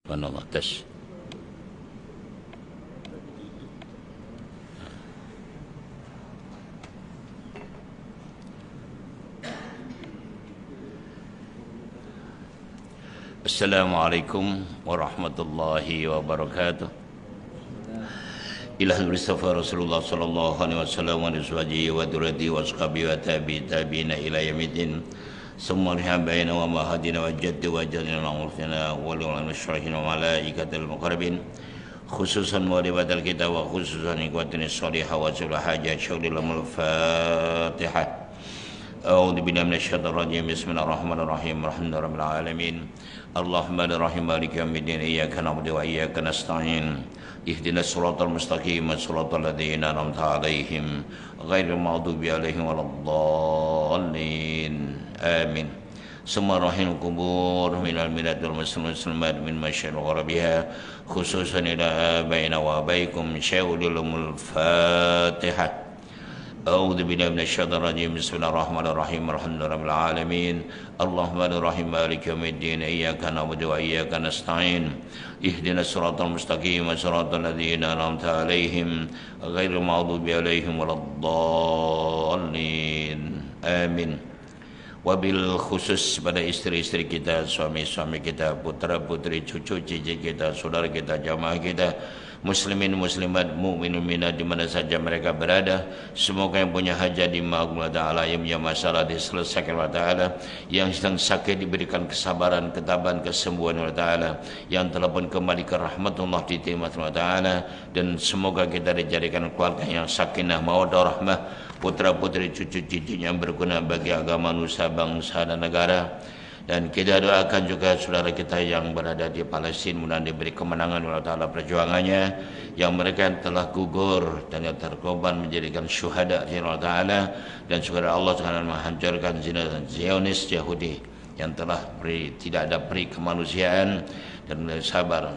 Subhanallah, tes. Assalamualaikum warahmatullahi wabarakatuh. Ilahul Mustafa Rasulullah sallallahu alaihi wasallam wa azwajihi wa dzurriyyatihi wa ashabihi wa tabi'ina ila yaumil summa habaina wa mahadina wa jaddu wa jalina wa mursalina wa lil musyrikin wa malaikatil muqarrabin khususan wa libatal kitab wa khususan ikhwatin shalihah wa sulahajah syaurilal Fatihah. A'udzu billahi minasyaitonir rajim. Bismillahirrahmanirrahim. Alhamdulillahirabbil alamin. Arrahmanir rahim. Maliki yaumiddin. Iyyaka na'budu wa iyyaka nasta'in. Ihdinas siratal mustaqim. Siratal ladzina an'amta 'alaihim ghairil maghdubi 'alaihim waladdallin. Amin. Summa rahim kubur minal minatul muslimat min masyaril gharabiha khususan ila abaina wa abaikum syaurilul Fatihah. A'udzu billahi minasyaitonir rajim. Bismillahirrahmanirrahim. Alhamdulillahirabbil alamin. Arrahmanir rahim. Maliki yaumiddin. Iyyaka na'budu wa iyyaka nasta'in. Ihdinas siratal mustaqim. Siratal ladzina an'amta 'alaihim ghairil maghdubi 'alaihim waladdallin. Amin. Wabil khusus pada istri-istri kita, suami-suami kita, putra-putri, cucu cici kita, saudara kita, jamaah kita, muslimin muslimat, mukminin mukminat di mana saja mereka berada, semoga yang punya hajat dimahfuz taala, yang punya masalah diselesaikan oleh taala, yang sedang sakit diberikan kesabaran, ketabahan, kesembuhan oleh taala, yang telah pun kembali ke rahmatullah diterima oleh taala, dan semoga kita dijadikan keluarga yang sakinah mawaddah rahmah, putra-putri cucu cici yang berguna bagi agama, nusa, bangsa dan negara. Dan kita doakan juga saudara kita yang berada di Palestina, mudah diberi kemenangan oleh Allah perjuangannya, yang mereka yang telah gugur dan yang terkorban menjadikan syuhada di Allah Ta'ala, dan segera Allah akan menghancurkan Zionis Yahudi yang telah tidak ada peri kemanusiaan dan sabar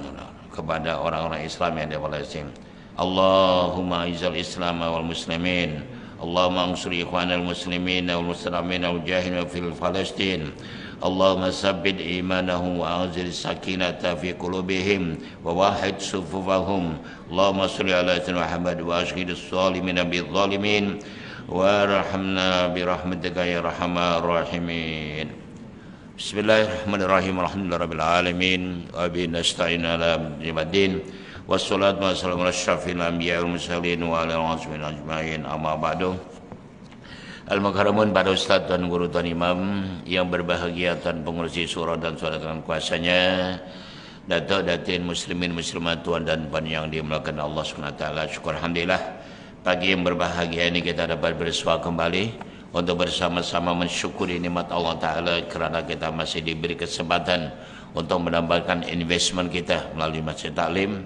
kepada orang-orang Islam yang di Palestina. Allahumma izal Islam wal muslimin, Allahumma ansur ikhwanal muslimin wal muslimin wal jahilin fil Palestin. Allahumma sabbit imanahum wa anzil sakinata fi qulubihim wa wahid sufufahum. Allahumma salli ala sayyidina Muhammad wa ashhidus salimina bil zalimin warhamna bi rahmatika ya arhamar rahimin. Bismillahirrahmanirrahim. Alhamdulillahirabbil alamin wa bihi nasta'in ala din. Wassalatu wassalamu ala asyrafil anbiya'i wal mursalin wa ala alihi ajmain. Amma ba'du. Al-Mukarramun para ustaz, tuan guru, tuan imam yang berbahagia, tuan pengurusi surau dan saudara dengan kuasanya, datuk datin muslimin muslimat, tuan dan puan yang dimuliakan Allah SWT. Syukur alhamdulillah, pagi yang berbahagia ini kita dapat bersua kembali untuk bersama-sama mensyukuri nikmat Allah Ta'ala kerana kita masih diberi kesempatan untuk menambahkan investment kita melalui Masjid Taklim.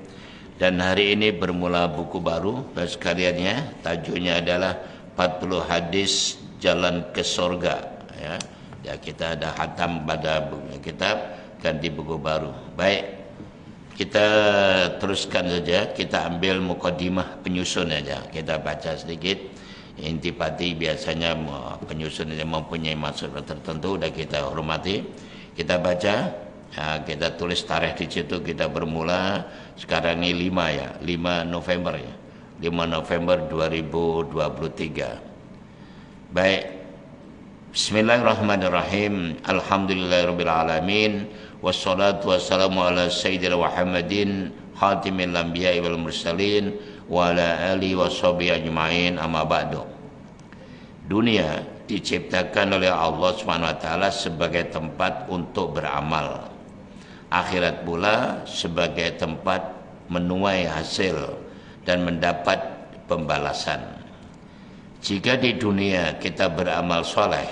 Dan hari ini bermula buku baru, dan sekaliannya tajuknya adalah 40 hadis jalan ke surga, ya. Ya, kita ada hatam pada buku kitab, ganti buku baru. Baik, kita teruskan saja, kita ambil mukadimah penyusun saja, kita baca sedikit. Intipati biasanya penyusun yang mempunyai maksud tertentu dan kita hormati. Kita baca, ya, kita tulis tarikh di situ. Kita bermula sekarang ini 5 November ya. 5 November 2023. Baik. Bismillahirrahmanirrahim. Alhamdulillahirabbil alamin. Wassalatu wassalamu ala sayyidina Muhammadin khatimil anbiya'i wal mursalin wa ala alihi washabihi ajmain. Amma ba'du. Dunia diciptakan oleh Allah SWT sebagai tempat untuk beramal. Akhirat pula sebagai tempat menuai hasil dan mendapat pembalasan. Jika di dunia kita beramal soleh,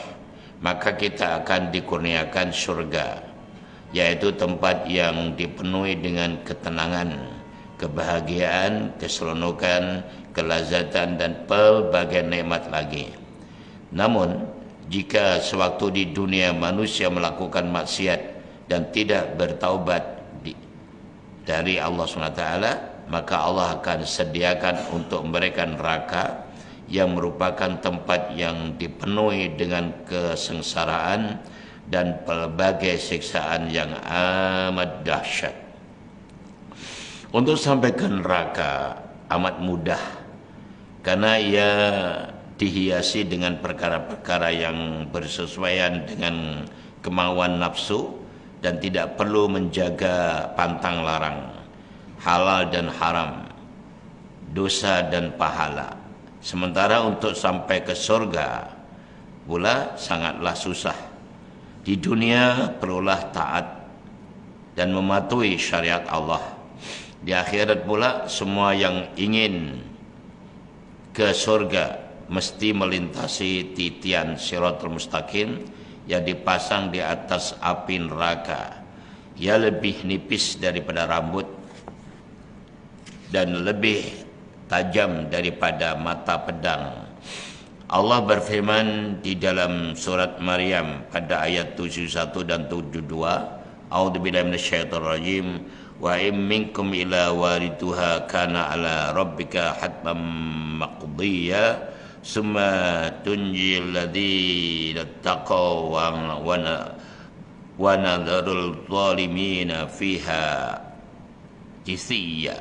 maka kita akan dikurniakan surga, yaitu tempat yang dipenuhi dengan ketenangan, kebahagiaan, keseronokan, kelazatan, dan pelbagai nikmat lagi. Namun, jika sewaktu di dunia manusia melakukan maksiat dan tidak bertaubat dari Allah SWT, maka Allah akan sediakan untuk mereka neraka yang merupakan tempat yang dipenuhi dengan kesengsaraan dan pelbagai siksaan yang amat dahsyat. Untuk sampai ke neraka amat mudah, karena ia dihiasi dengan perkara-perkara yang bersesuaian dengan kemauan nafsu dan tidak perlu menjaga pantang larang, halal dan haram, dosa dan pahala. Sementara untuk sampai ke surga pula sangatlah susah. Di dunia perlulah taat dan mematuhi syariat Allah. Di akhirat pula semua yang ingin ke surga mesti melintasi titian Shiratal Mustaqim yang dipasang di atas api neraka. Ia lebih nipis daripada rambut dan lebih tajam daripada mata pedang. Allah berfirman di dalam surat Maryam pada ayat 71 dan 72, A'udzubillahi minasyaitonir rajim, wa in minkum ila waridhuha kana ala rabbika hatman maqdiya summa tunjil ladzina taqaw wa nadharul zalimina fiha jithiya,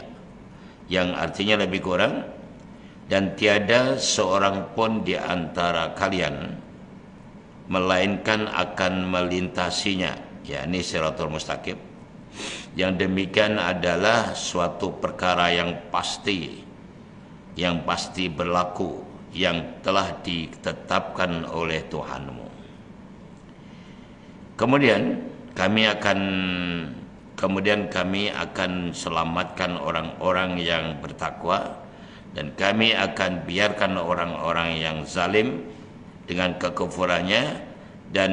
yang artinya lebih kurang, dan tiada seorang pun di antara kalian melainkan akan melintasinya, yakni Shiratal Mustaqim. Yang demikian adalah suatu perkara yang pasti berlaku, yang telah ditetapkan oleh Tuhanmu. Kemudian kami akan selamatkan orang-orang yang bertakwa, dan kami akan biarkan orang-orang yang zalim dengan kekufurannya dan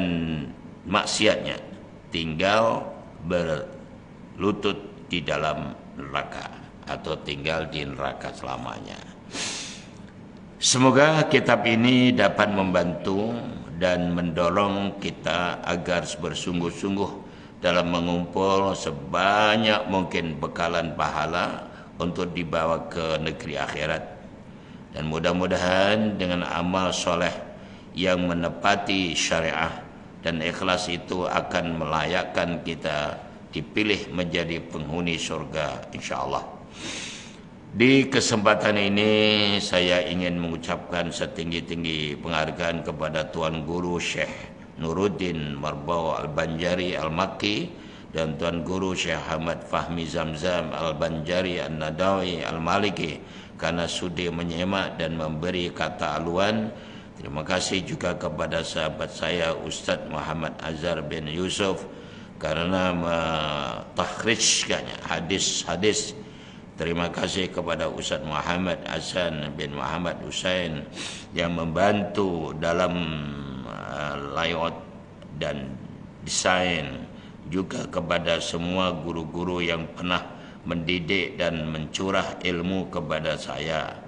maksiatnya tinggal berlutut di dalam neraka atau tinggal di neraka selamanya. Semoga kitab ini dapat membantu dan mendorong kita agar bersungguh-sungguh dalam mengumpul sebanyak mungkin bekalan pahala untuk dibawa ke negeri akhirat. Dan mudah-mudahan dengan amal soleh yang menepati syariah dan ikhlas itu akan melayakkan kita dipilih menjadi penghuni surga insyaallah. Di kesempatan ini saya ingin mengucapkan setinggi-tinggi penghargaan kepada Tuan Guru Syekh Nuruddin Marbawa Al-Banjari Al-Makki dan Tuan Guru Syekh Ahmad Fahmi Zamzam Al-Banjari An-Nadawi Al-Maliki karena sudi menyemak dan memberi kata aluan. Terima kasih juga kepada sahabat saya Ustaz Muhammad Azhar bin Yusuf karena mentakhrijkannya hadis-hadis. Terima kasih kepada Ustaz Muhammad Hasan bin Muhammad Husain yang membantu dalam layout dan desain, juga kepada semua guru-guru yang pernah mendidik dan mencurah ilmu kepada saya,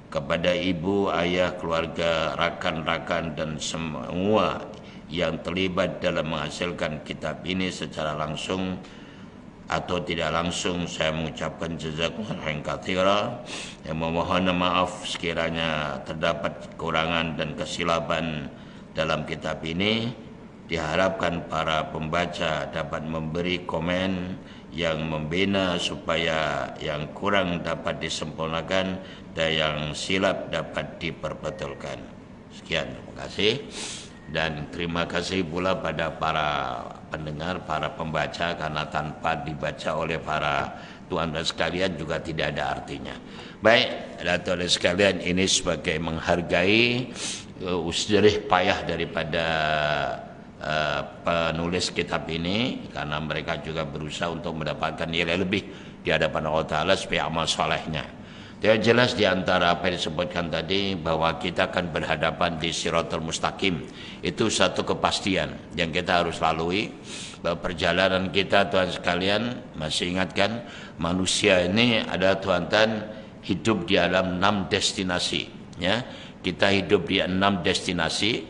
kepada ibu, ayah, keluarga, rakan-rakan dan semua yang terlibat dalam menghasilkan kitab ini secara langsung atau tidak langsung. Saya mengucapkan jazakumullah khairan katsira, yang memohon maaf sekiranya terdapat kekurangan dan kesilapan dalam kitab ini. Diharapkan para pembaca dapat memberi komen yang membina supaya yang kurang dapat disempurnakan dan yang silap dapat diperbetulkan. Sekian, terima kasih. Dan terima kasih pula pada para pendengar, para pembaca, karena tanpa dibaca oleh para tuan dan sekalian juga tidak ada artinya. Baik, tuan dan sekalian, ini sebagai menghargai jerih payah daripada penulis kitab ini, karena mereka juga berusaha untuk mendapatkan nilai lebih di hadapan Allah Ta'ala supaya amal solehnya. Yang jelas di antara apa yang disebutkan tadi bahwa kita akan berhadapan di Shiratal Mustaqim, itu satu kepastian yang kita harus lalui. Bahwa perjalanan kita, tuan sekalian, masih ingatkan manusia ini ada tuan-tuan hidup di dalam 6 destinasi, ya. Kita hidup di 6 destinasi.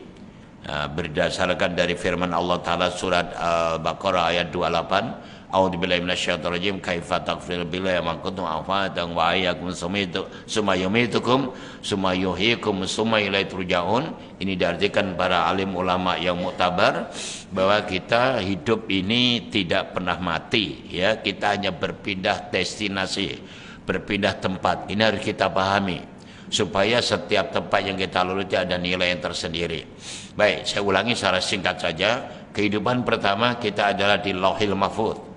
berdasarkan dari firman Allah Ta'ala surat Al-Baqarah ayat 28. A'udzubillahi minasyaitonir rajim. Kaifa taghfir billahi ma kuntum afatan wa ayyakum summa yumitukum summa yuhyikum summa ilaihi turja'un. Ini diartikan para alim ulama yang muktabar bahwa kita hidup ini tidak pernah mati, ya. Kita hanya berpindah destinasi, berpindah tempat. Ini harus kita pahami supaya setiap tempat yang kita lalui ada nilai yang tersendiri. Baik, saya ulangi secara singkat saja. Kehidupan pertama kita adalah di Lauhil Mahfuz.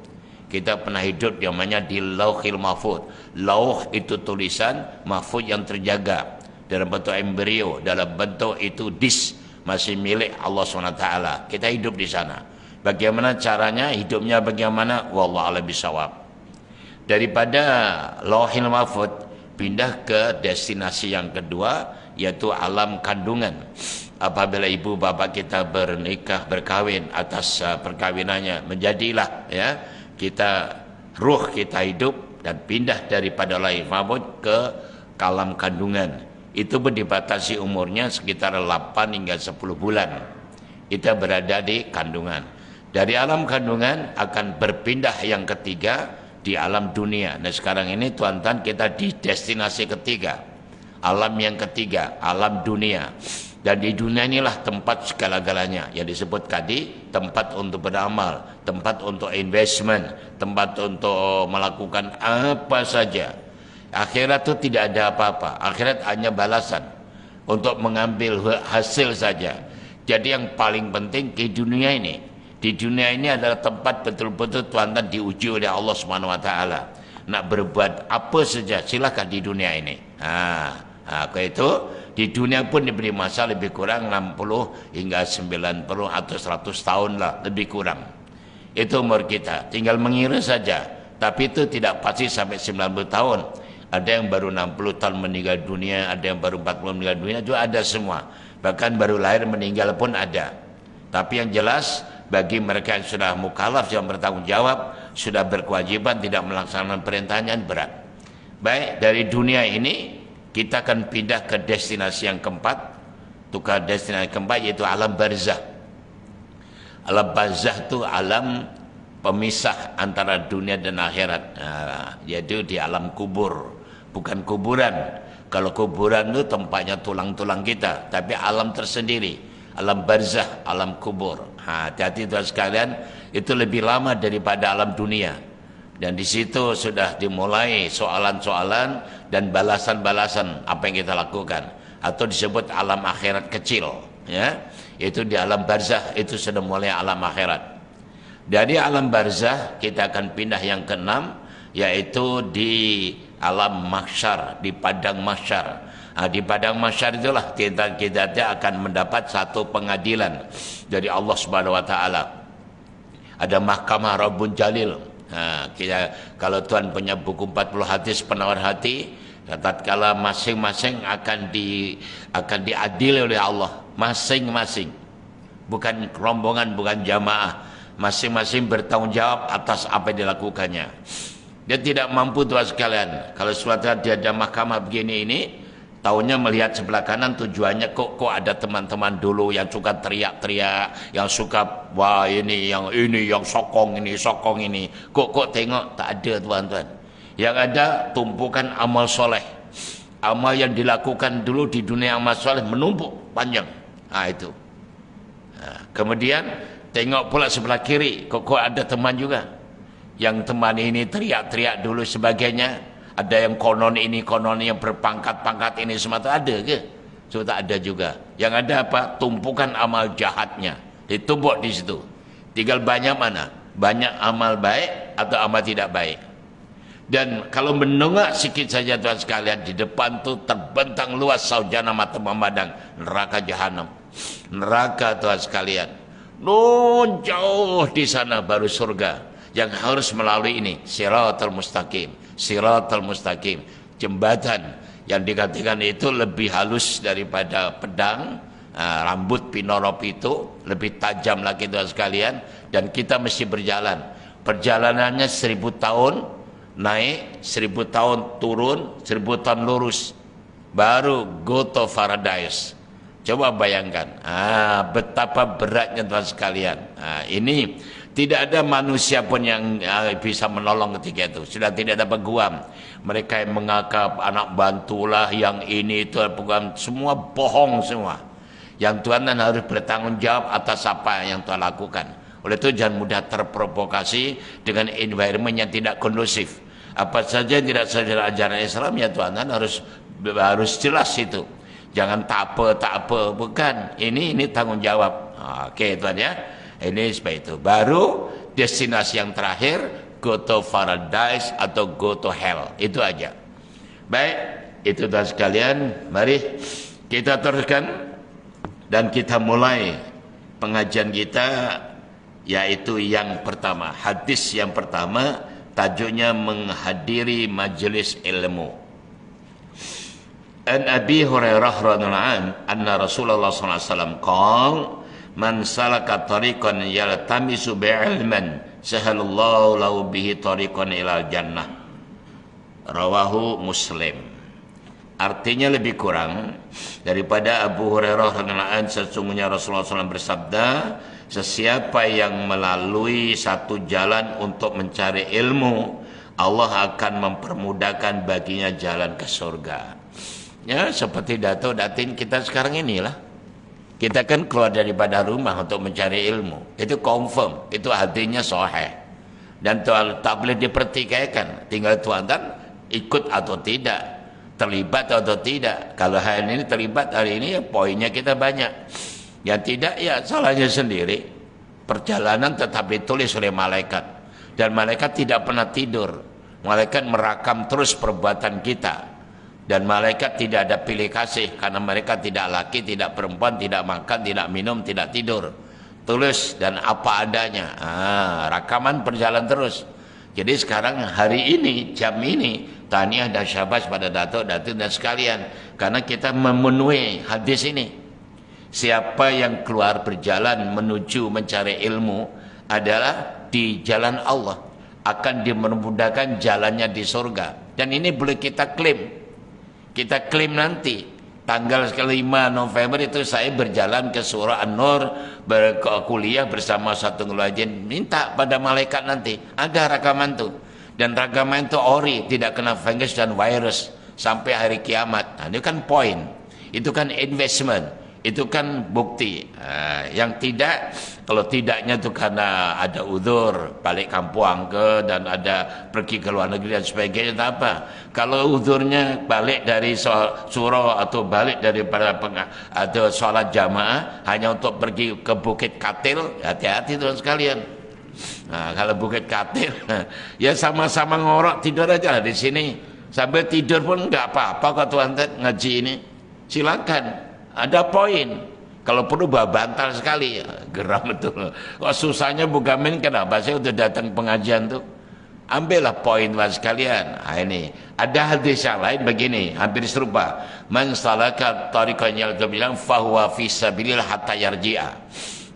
Kita pernah hidup namanya di Lauhil Mahfuz. Lauh itu tulisan, mahfuz yang terjaga dalam bentuk embrio, dalam bentuk itu disk, masih milik Allah SWT. Kita hidup di sana. Bagaimana caranya, hidupnya bagaimana? Wallahu a'lam bishawab. Daripada Lauhil Mahfuz pindah ke destinasi yang kedua, yaitu alam kandungan. Apabila ibu bapak kita bernikah, berkawin, atas perkawinannya menjadilah, ya, kita ruh kita hidup dan pindah daripada Lauhil Mahfuz ke alam kandungan. Itu dibatasi umurnya sekitar 8 hingga 10 bulan. Kita berada di kandungan. Dari alam kandungan akan berpindah yang ketiga di alam dunia. Nah sekarang ini tuan-tuan kita di destinasi ketiga, alam yang ketiga, alam dunia. Dan di dunia inilah tempat segala-galanya yang disebut tadi, tempat untuk beramal, tempat untuk investment, tempat untuk melakukan apa saja. Akhirat itu tidak ada apa-apa. Akhirat hanya balasan untuk mengambil hasil saja. Jadi yang paling penting di dunia ini, di dunia ini adalah tempat betul-betul tuan-tuan diuji oleh Allah Subhanahu Wa Taala. Nak berbuat apa saja silakan di dunia ini. Itu di dunia pun diberi masa lebih kurang 60 hingga 90 atau 100 tahun lah, lebih kurang. Itu umur kita, tinggal mengira saja. Tapi itu tidak pasti sampai 90 tahun. Ada yang baru 60 tahun meninggal dunia, ada yang baru 40 meninggal dunia, itu ada semua. Bahkan baru lahir meninggal pun ada. Tapi yang jelas bagi mereka yang sudah mukallaf, yang bertanggung jawab, sudah berkewajiban tidak melaksanakan perintahnya, berat. Baik, dari dunia ini kita akan pindah ke destinasi yang keempat. Tukar destinasi keempat yaitu alam barzah. Alam barzah itu alam pemisah antara dunia dan akhirat. Yaitu di alam kubur, bukan kuburan. Kalau kuburan itu tempatnya tulang-tulang kita, tapi alam tersendiri, alam barzah, alam kubur. Hati-hati tuan sekalian, itu lebih lama daripada alam dunia. Dan di situ sudah dimulai soalan-soalan dan balasan-balasan apa yang kita lakukan, atau disebut alam akhirat kecil, ya. Itu di alam barzah, itu sudah mulai alam akhirat. Dari alam barzah kita akan pindah yang keenam, yaitu di alam mahsyar, di padang mahsyar. Di padang mahsyar itulah kita akan mendapat satu pengadilan dari Allah Subhanahu Wa Taala. Ada mahkamah Rabbun Jalil. Kalau tuan punya buku 40 hadis penawar hati, tatkala masing-masing akan diadili oleh Allah, masing-masing, bukan rombongan, bukan jamaah, masing-masing bertanggung jawab atas apa yang dilakukannya. Dia tidak mampu tuan sekalian, kalau suatu saat dia ada mahkamah begini ini, tahunya melihat sebelah kanan, tujuannya kok ada teman-teman dulu yang suka teriak-teriak, yang suka wah ini yang sokong ini, kok tengok tak ada tuan-tuan. Yang ada tumpukan amal soleh, amal yang dilakukan dulu di dunia, amal soleh menumpuk panjang. Itu. Kemudian tengok pula sebelah kiri, kok ada teman juga, yang teman ini teriak-teriak dulu sebagainya. Ada yang konon ini yang berpangkat-pangkat ini semua, ada ke? So tak ada juga. Yang ada apa? Tumpukan amal jahatnya ditumpuk di situ. Tinggal banyak mana? Banyak amal baik atau amal tidak baik. Dan kalau menengok sikit saja tuan sekalian, di depan tu terbentang luas saujana mata memandang neraka jahanam. Neraka tuan sekalian. Jauh di sana baru surga. Yang harus melalui ini Siratal Mustaqim. Siratal Mustaqim, jembatan yang dikatakan itu lebih halus daripada pedang, rambut pinorop itu lebih tajam lagi tuan sekalian. Dan kita mesti berjalan, perjalanannya 1000 tahun naik, 1000 tahun turun, 1000 tahun lurus, baru go to paradise. Coba bayangkan, betapa beratnya tuan sekalian. Ini tidak ada manusia pun yang bisa menolong ketika itu. Sudah tidak ada peguam. Mereka yang mengakap anak bantulah, yang ini itu peguam, semua bohong semua. Yang Tuhan harus bertanggung jawab atas apa yang Tuhan lakukan. Oleh itu jangan mudah terprovokasi dengan environment yang tidak kondusif. Apa saja yang tidak sesuai ajaran Islam, ya Tuhan harus jelas itu. Jangan tak apa, bukan. Ini tanggung jawab. Oke, Tuhan ya. Ini seperti itu. Baru destinasi yang terakhir, go to paradise atau go to hell. Itu aja. Baik, itu Tuhan sekalian. Mari kita teruskan dan kita mulai pengajian kita, yaitu yang pertama. Hadis yang pertama, tajuknya menghadiri majelis ilmu. An Abi Hurairah radhiyallahu anhu anna Rasulullah sallallahu alaihi wasallam qala man salaka tariqan yaltamisu bi'ilman sahalallahu lahu bihi tariqan ilal jannah. Rawahu Muslim. Artinya lebih kurang daripada Abu Hurairah radhiyallahu anhu, sesungguhnya Rasulullah SAW bersabda, sesiapa yang melalui satu jalan untuk mencari ilmu, Allah akan mempermudahkan baginya jalan ke surga. Ya, seperti datin kita sekarang inilah. Kita kan keluar daripada rumah untuk mencari ilmu. Itu confirm, itu hatinya sahih. Dan tak boleh dipertikaikan. Tinggal Tuhan ikut atau tidak, terlibat atau tidak. Kalau hari ini terlibat, hari ini ya poinnya kita banyak. Yang tidak, ya salahnya sendiri. Perjalanan tetap ditulis oleh malaikat. Dan malaikat tidak pernah tidur. Malaikat merakam terus perbuatan kita. Dan malaikat tidak ada pilih kasih, karena mereka tidak laki, tidak perempuan, tidak makan, tidak minum, tidak tidur. Tulis dan apa adanya. Rakaman berjalan terus. Jadi sekarang hari ini, jam ini, tahniah dan syabas pada datuk dan sekalian, karena kita memenuhi hadis ini. Siapa yang keluar berjalan menuju mencari ilmu adalah di jalan Allah, akan dimudahkan jalannya di surga. Dan ini boleh kita klaim. Kita klaim nanti tanggal 5 November itu saya berjalan ke Surah An-Nur, berkuliah bersama satu ngelajin, minta pada malaikat nanti ada rakaman tuh, dan rakaman itu ori, tidak kena fungus dan virus sampai hari kiamat. Itu kan poin, itu kan investment, itu kan bukti. Yang tidak, kalau tidaknya itu karena ada uzur, balik kampung dan ada pergi ke luar negeri dan sebagainya, tak apa. Kalau uzurnya balik dari surau atau balik daripada atau sholat jamaah hanya untuk pergi ke Bukit Katil, hati-hati tuan sekalian. Kalau Bukit Katil, ya sama-sama ngorok, tidur aja lah di sini. Sambil tidur pun nggak apa-apa kok tuan ngaji ini. Silakan, ada poin. Kalau perlu bawa bantal sekali, ya, geram betul. Kok susahnya bukan main, kenapa saya udah datang pengajian tuh? Ambillah poin mas sekalian. Ini ada hadis yang lain begini, hampir serupa. Man salaka tariqan yaltamisu bilang fahuwa fi sabilillah hatta yarji'a.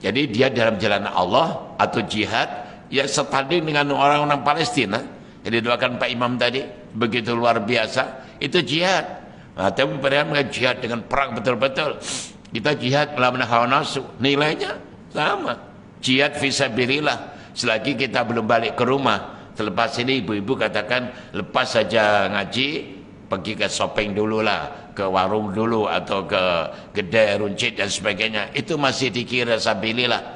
Jadi dia dalam jalan Allah atau jihad, ya setanding dengan orang-orang Palestina. Jadi doakan Pak Imam tadi, begitu luar biasa. Itu jihad. Tapi dengan jihad dengan perang betul-betul. Kita jihad melawan hawa nafsu, nilainya sama. Jihad fisabilillah. Selagi kita belum balik ke rumah, selepas ini ibu-ibu katakan lepas saja ngaji, pergi ke shopping dulu lah, ke warung dulu atau ke kedai runcit dan sebagainya. Itu masih dikira sabilillah.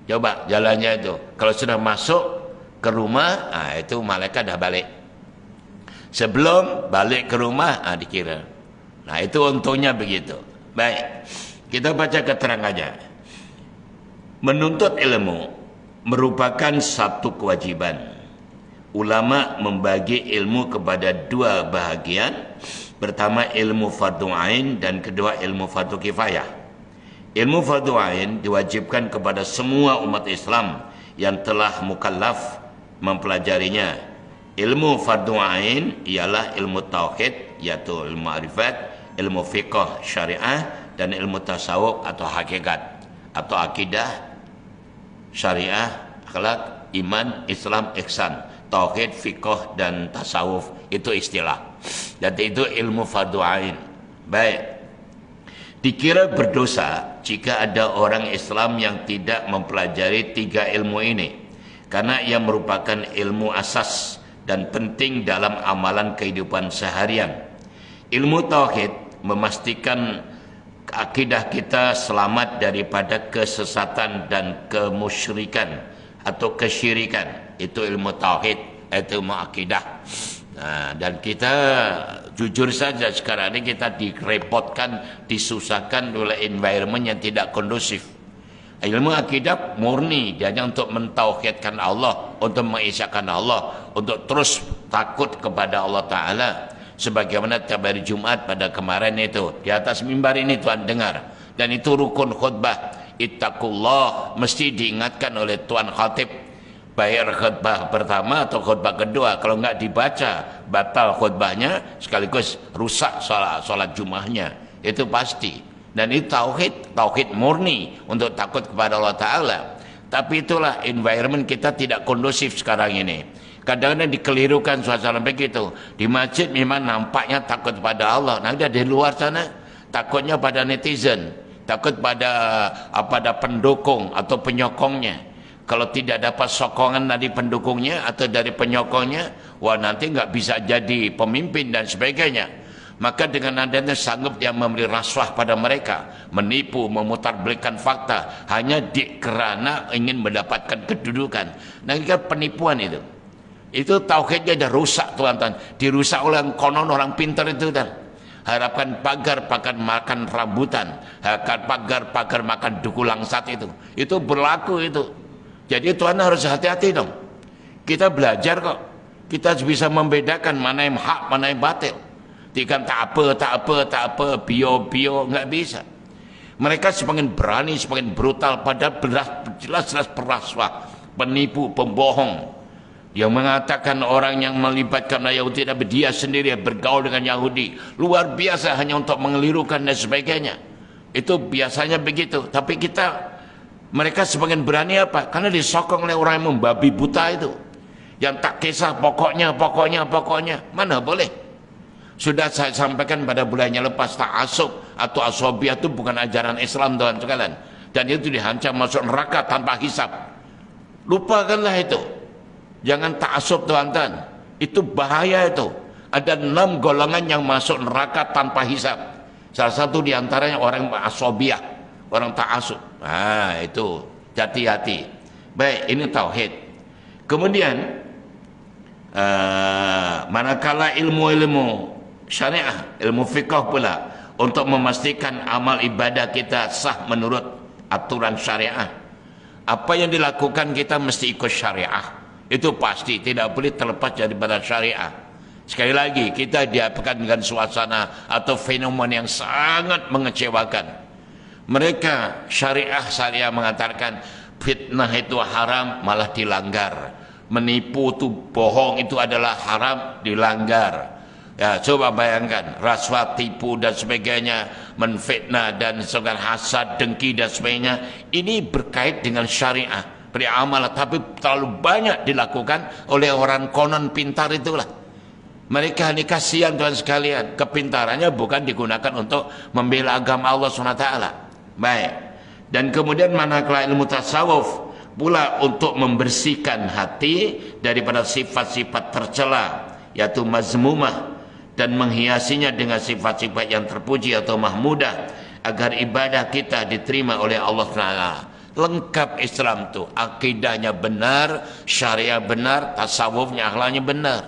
Coba jalannya itu. Kalau sudah masuk ke rumah, itu malaikat dah balik. Sebelum balik ke rumah, dikira. Nah itu untungnya begitu. Baik, kita baca keterangannya. Menuntut ilmu merupakan satu kewajiban. Ulama membagi ilmu kepada dua bahagian. Pertama ilmu fardu ain dan kedua ilmu fardu kifayah. Ilmu fardu ain diwajibkan kepada semua umat Islam yang telah mukallaf mempelajarinya. Ilmu fardu ain ialah ilmu tauhid, yaitu ilmu ma'rifat, ilmu fiqh syariah, dan ilmu tasawuf atau hakikat atau akidah, syariah, akhlak, iman, Islam, ihsan, tauhid, fiqh dan tasawuf, itu istilah. Dan itu ilmu fardu ain. Baik. Dikira berdosa jika ada orang Islam yang tidak mempelajari 3 ilmu ini, karena ia merupakan ilmu asas dan penting dalam amalan kehidupan seharian. Ilmu tauhid memastikan akidah kita selamat daripada kesesatan dan kemusyrikan atau kesyirikan. Itu ilmu tauhid, itu ilmu akidah. Nah, dan kita jujur saja sekarang ini kita direpotkan, disusahkan oleh environment yang tidak kondusif. Ilmu akidah murni, dia hanya untuk mentauhidkan Allah, untuk mengisyakan Allah, untuk terus takut kepada Allah Ta'ala. Sebagaimana tiap hari Jumat pada kemarin itu, di atas mimbar ini Tuan dengar. Dan itu rukun khutbah. Ittaqullah, mesti diingatkan oleh Tuan Khatib. Baik khutbah pertama atau khutbah kedua. Kalau enggak dibaca, batal khutbahnya, sekaligus rusak solat Jumahnya. Itu pasti. Dan itu tauhid murni untuk takut kepada Allah Ta'ala. Tapi itulah environment kita tidak kondusif sekarang ini. Kadang-kadang dikelirukan suasana begitu. Di masjid memang nampaknya takut pada Allah. Nah, di luar sana takutnya pada netizen, takut pada pendukung atau penyokongnya. Kalau tidak dapat sokongan dari pendukungnya atau dari penyokongnya, wah nanti nggak bisa jadi pemimpin dan sebagainya. Maka dengan adanya sanggup dia memberi rasuah pada mereka, menipu, memutarbalikan fakta hanya karena ingin mendapatkan kedudukan. Nah, ini kan penipuan itu. Itu tauhidnya dah rusak, tuan-tuan. Dirusak oleh konon orang pintar itu, dan harapkan pagar makan rambutan, harapkan pagar makan duku langsat itu berlaku itu. Jadi Tuhan harus hati-hati dong. Kita belajar kok. Kita bisa membedakan mana yang hak, mana yang batil. Tidak tak apa, bio, nggak bisa. Mereka semakin berani, semakin brutal, padahal jelas-jelas perasuah, penipu, pembohong. Yang mengatakan orang yang melibatkan Yahudi, tapi dia sendiri bergaul dengan Yahudi. Luar biasa hanya untuk mengelirukan dan sebagainya. Itu biasanya begitu. Tapi mereka semakin berani apa? Karena disokong oleh orang yang membabi buta itu. Yang tak kisah pokoknya. Mana boleh? Sudah saya sampaikan pada bulannya lepas, ta'asub atau asobiah itu bukan ajaran Islam, tuan sekalian. Dan itu dihancam masuk neraka tanpa hisab. Lupakanlah itu. Jangan ta'asub, tuan-tuan. Itu bahaya itu. Ada 6 golongan yang masuk neraka tanpa hisab. Salah satu diantaranya orang asobiah, orang ta'asub. Nah, itu hati-hati. Baik, ini tauhid. Kemudian manakala ilmu-ilmu syariah, ilmu fiqh pula, untuk memastikan amal ibadah kita sah menurut aturan syariah. Apa yang dilakukan kita mesti ikut syariah. Itu pasti, tidak boleh terlepas daripada syariah. Sekali lagi, kita dihadapkan dengan suasana atau fenomena yang sangat mengecewakan. Mereka syariah mengatakan fitnah itu haram, malah dilanggar. Menipu itu bohong, itu adalah haram, dilanggar. Ya, coba bayangkan, rasuah, tipu dan sebagainya, menfitnah dan sebagainya, hasad, dengki dan sebagainya. Ini berkait dengan syariah, beramal, tapi terlalu banyak dilakukan oleh orang konon pintar itulah. Mereka ini kasihan, tuan sekalian, kepintarannya bukan digunakan untuk membela agama Allah SWT. Baik. Dan kemudian manakala ilmu tasawuf pula untuk membersihkan hati daripada sifat-sifat tercela, yaitu mazmumah, dan menghiasinya dengan sifat-sifat yang terpuji atau mahmudah, agar ibadah kita diterima oleh Allah SWT. Lengkap Islam tu, akidahnya benar, syariah benar, tasawufnya, akhlaknya benar.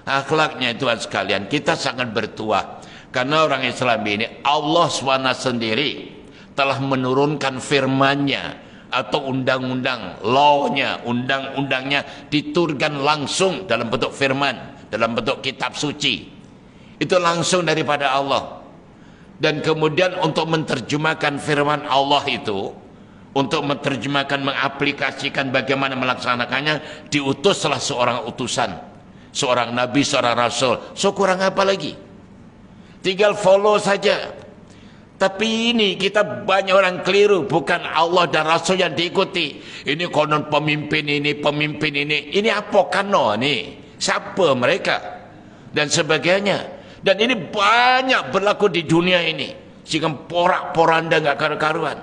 Akhlaknya, tuan sekalian, kita sangat bertuah karena orang Islam ini Allah SWT sendiri telah menurunkan firman-Nya atau undang-undang, law-nya, undang-undangnya diturunkan langsung dalam bentuk firman, dalam bentuk kitab suci. Itu langsung daripada Allah. Dan kemudian untuk menerjemahkan firman Allah itu, untuk menerjemahkan, mengaplikasikan bagaimana melaksanakannya, diutuslah seorang utusan, seorang nabi, seorang rasul. So kurang apa lagi? Tinggal follow saja. Tapi ini kita banyak orang keliru, bukan Allah dan Rasul yang diikuti. Ini konon pemimpin ini. Ini apa kano ni? Siapa mereka? Dan sebagainya. Dan ini banyak berlaku di dunia ini. sehingga porak-poranda nggak karu-karuan.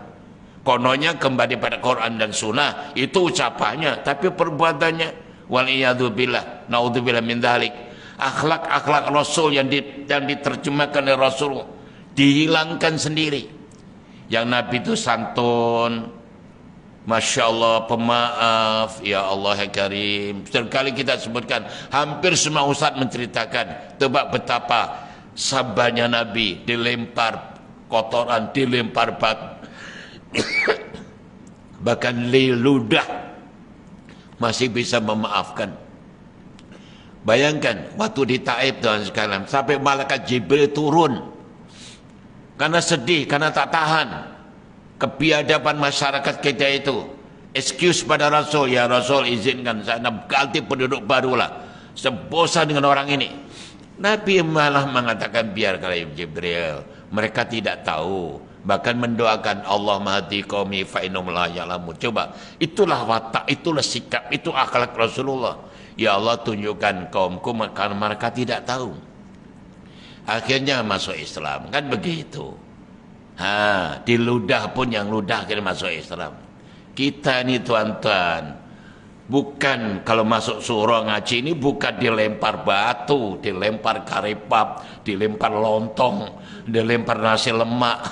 Kononnya kembali pada Quran dan Sunnah, itu ucapannya, tapi perbuatannya waliyadzubillah, naudzubillah min dzalik. Akhlak-akhlak Rasul yang diterjemahkan oleh Rasul dihilangkan sendiri. Yang Nabi itu santun, Masya Allah, pemaaf, ya Allah yang Karim. Sekali kita sebutkan, hampir semua ustaz menceritakan, coba betapa sabarnya Nabi, dilempar kotoran, dilempar batu, bahkan ludah masih bisa memaafkan. Bayangkan waktu di Taif, Tuhan sekalian, sampai malaikat Jibril turun karena sedih, karena tak tahan kebiadaban masyarakat kita itu. Excuse pada Rasul, ya Rasul izinkan saya ganti penduduk barulah, sebosan dengan orang ini. Nabi malah mengatakan, biar kalau Jibril, mereka tidak tahu, bahkan mendoakan Allah mahdi qaumi fa innahum la ya'lamun. Coba, itulah watak, itulah sikap, itu akhlak Rasulullah. Ya Allah, tunjukkan kaumku karena mereka tidak tahu. Akhirnya masuk Islam, kan begitu. Diludah pun yang ludah akhirnya masuk Islam. Kita ini tuan-tuan, bukan kalau masuk surau ngaji ini bukan dilempar batu, dilempar karipap, dilempar lontong, dilempar nasi lemak.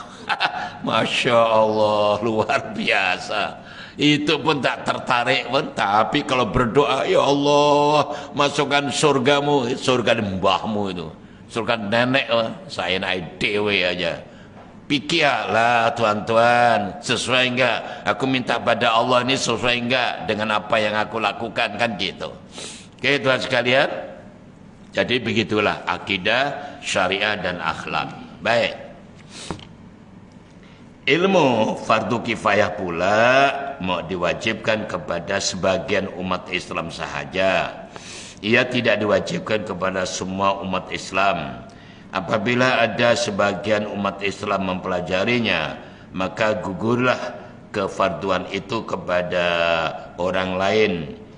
Masya Allah, luar biasa. Itu pun tak tertarik pun. Tapi kalau berdoa, ya Allah, masukkan surgamu, surga mbahmu itu, surga nenek, saya naik dewe aja. Pikirlah tuan-tuan, sesuai enggak? Aku minta pada Allah ini sesuai enggak dengan apa yang aku lakukan, kan gitu. Oke tuan sekalian, jadi begitulah akidah, syariah dan akhlak. Baik. Ilmu fardu kifayah pula mau diwajibkan kepada sebagian umat Islam sahaja. Ia tidak diwajibkan kepada semua umat Islam. Apabila ada sebagian umat Islam mempelajarinya, maka gugurlah kefarduan itu kepada orang lain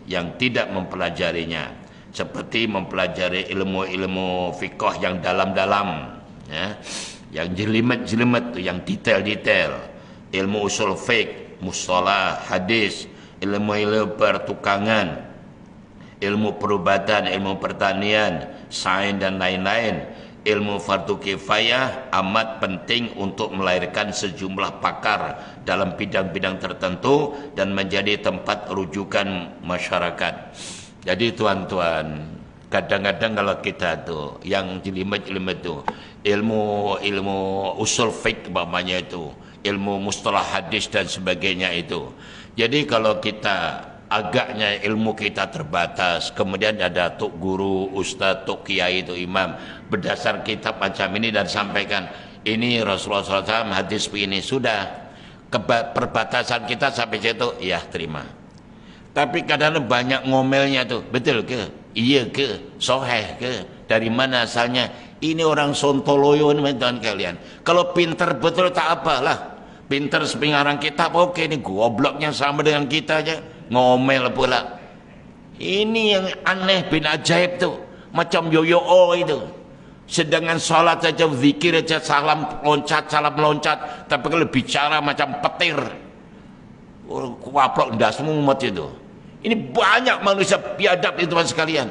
yang tidak mempelajarinya, seperti mempelajari ilmu-ilmu fiqh yang dalam-dalam, ya, yang jelimet-jelimet, yang detail-detail, ilmu usul fiqh, mustalah, hadis, ilmu-ilmu pertukangan, ilmu perubatan, ilmu pertanian, sains dan lain-lain. Ilmu fardu kifayah amat penting untuk melahirkan sejumlah pakar dalam bidang-bidang tertentu dan menjadi tempat rujukan masyarakat. Jadi tuan-tuan, kadang-kadang kalau kita tuh yang jelimet-jelimet tuh ilmu usul fiqh umpamanya itu, ilmu mustalah hadis dan sebagainya itu. Jadi kalau kita agaknya ilmu kita terbatas, kemudian ada tuk guru, ustaz, tuk kiai, itu imam berdasar kitab macam ini dan sampaikan ini Rasulullah SAW hadis begini, sudah perbatasan kita sampai situ, ya terima. Tapi kadang-kadang banyak ngomelnya tuh, betul ke? Iya ke? Soheh ke? Dari mana asalnya? Ini orang sontoloyo teman kalian. Kalau pinter betul tak apalah, pinter sepingarang kitab oke, ini gobloknya sama dengan kita aja, ngomel pula. Ini yang aneh bin ajaib tuh, macam yoyo itu. Sedangkan sholat saja, zikir saja, salam loncat, tapi kalau bicara macam petir, kuaplok dasmu umat itu. Ini banyak manusia biadab itu teman sekalian.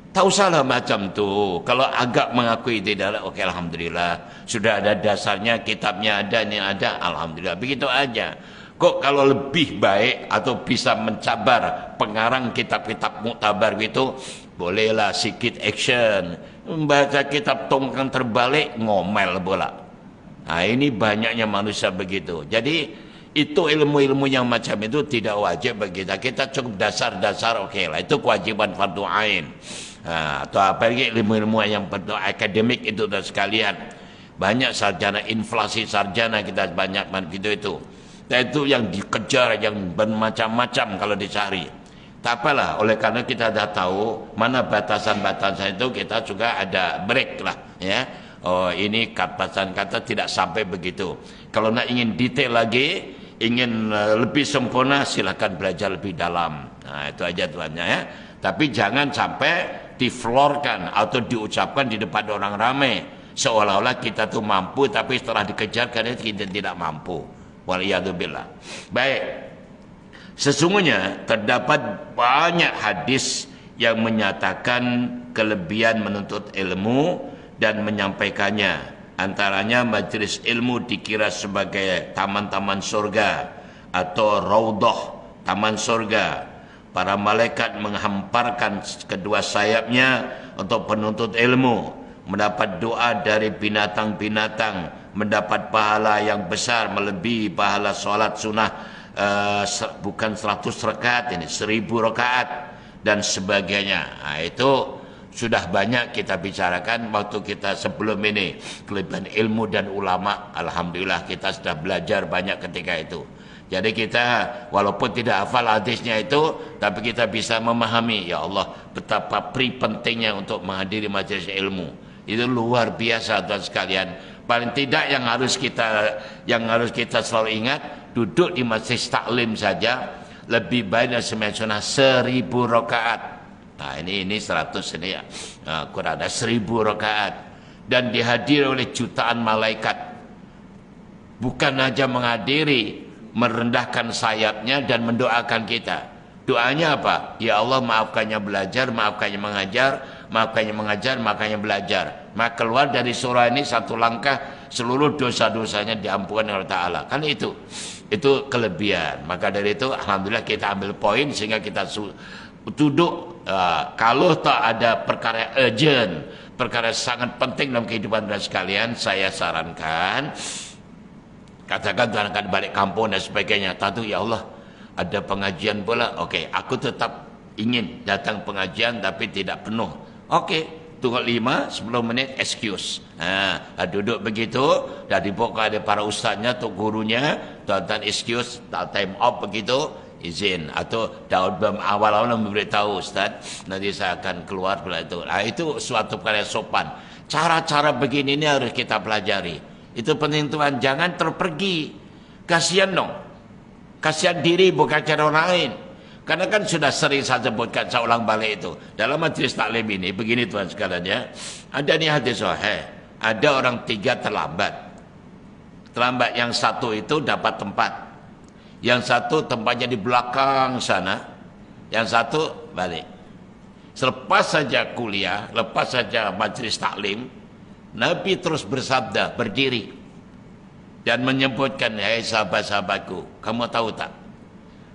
Tahu salah macam tuh. Kalau agak mengakui tidak, oke alhamdulillah, sudah ada dasarnya, kitabnya ada, ini ada, alhamdulillah, begitu aja. Kok kalau lebih baik atau bisa mencabar pengarang kitab-kitab muktabar gitu, bolehlah sedikit action. Membaca kitab tongkang terbalik, ngomel bola. Nah ini banyaknya manusia begitu. Jadi itu ilmu-ilmu yang macam itu tidak wajib bagi kita. Kita cukup dasar-dasar, oke lah, itu kewajiban fardu ain. Nah, atau apalagi ilmu-ilmu yang akademik itu dan sekalian. Banyak sarjana, inflasi sarjana kita banyak begitu itu. Dan itu yang dikejar, yang bermacam-macam kalau dicari. Tak apalah, oleh karena kita dah tahu mana batasan-batasan itu, kita juga ada break lah, ya. Oh ini batasan kata tidak sampai begitu. Kalau nak ingin detail lagi, ingin lebih sempurna, silakan belajar lebih dalam. Nah itu aja tuannya, ya. Tapi jangan sampai diflorkan atau diucapkan di depan orang ramai, Seolah-olah kita tuh mampu, tapi setelah dikejar karena kita tidak mampu. Waliyadzubillah. Baik. Sesungguhnya terdapat banyak hadis yang menyatakan kelebihan menuntut ilmu dan menyampaikannya. Antaranya majelis ilmu dikira sebagai taman-taman surga atau raudhah, taman surga. Para malaikat menghamparkan kedua sayapnya untuk penuntut ilmu, mendapat doa dari binatang-binatang, mendapat pahala yang besar melebihi pahala solat sunnah, bukan 100 rakaat ini, 1000 rakaat dan sebagainya. Nah, itu sudah banyak kita bicarakan waktu kita sebelum ini, kelebihan ilmu dan ulama. Alhamdulillah kita sudah belajar banyak ketika itu. Jadi kita walaupun tidak hafal hadisnya itu, tapi kita bisa memahami, ya Allah, betapa pentingnya untuk menghadiri majelis ilmu. Itu luar biasa tuan sekalian. Paling tidak yang harus kita selalu ingat, duduk di majelis taklim saja lebih baik dari sembahyang sunnah 1000 rakaat. Nah, ini 100 ini ya. Nah, kurang ada 1000 rakaat dan dihadiri oleh jutaan malaikat. Bukan hanya menghadiri, merendahkan sayapnya dan mendoakan kita. Doanya apa? Ya Allah, maafkannya belajar, maafkannya mengajar, maafkannya mengajar, maafkannya belajar. Maka keluar dari surah ini satu langkah, seluruh dosa-dosanya diampunkan oleh Ta'ala. Kan itu kelebihan. Maka dari itu alhamdulillah kita ambil poin sehingga kita duduk. Kalau tak ada perkara urgent, perkara sangat penting dalam kehidupan kita sekalian, saya sarankan katakan tuan akan balik kampung dan sebagainya. Tentu ya Allah, ada pengajian pula. Okey, aku tetap ingin datang pengajian tapi tidak penuh. Okey, tunggu 5-10 menit excuse. Duduk begitu, dah dibawa ada para ustaznya atau gurunya, tuan-tuan excuse, time off begitu, izin. Atau dalam awal-awal memberitahu, ustaz, nanti saya akan keluar pula itu. Itu suatu perkara yang sopan. Cara-cara begini ini harus kita pelajari. Itu penting tuan, jangan terpergi. Kasihan dong. Kasihan diri bukan cara orang lain. Karena kan sudah sering saya sebutkan, saya ulang balik itu. Dalam majelis taklim ini, begini tuan sekalian ya. Ada nih hadis sahih. Ada orang 3 terlambat. Terlambat yang satu itu dapat tempat. Yang satu tempatnya di belakang sana. Yang satu balik. Selepas saja kuliah, lepas saja majelis taklim, Nabi terus bersabda, berdiri dan menyebutkan, hai sahabat-sahabatku, kamu tahu tak,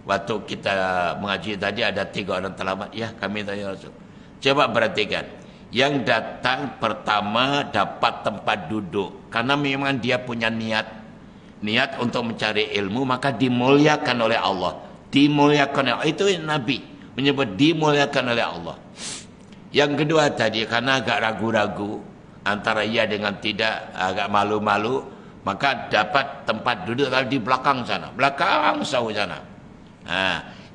waktu kita mengaji tadi ada 3 orang terlambat. Ya, kami tahu ya Rasul. Coba perhatikan, yang datang pertama dapat tempat duduk karena memang dia punya niat untuk mencari ilmu, maka dimuliakan oleh Allah. Dimuliakan oleh Allah. Itu Nabi menyebut dimuliakan oleh Allah. Yang kedua tadi, karena agak ragu-ragu antara iya dengan tidak, agak malu-malu, maka dapat tempat duduk di belakang sana, belakang sahu sana.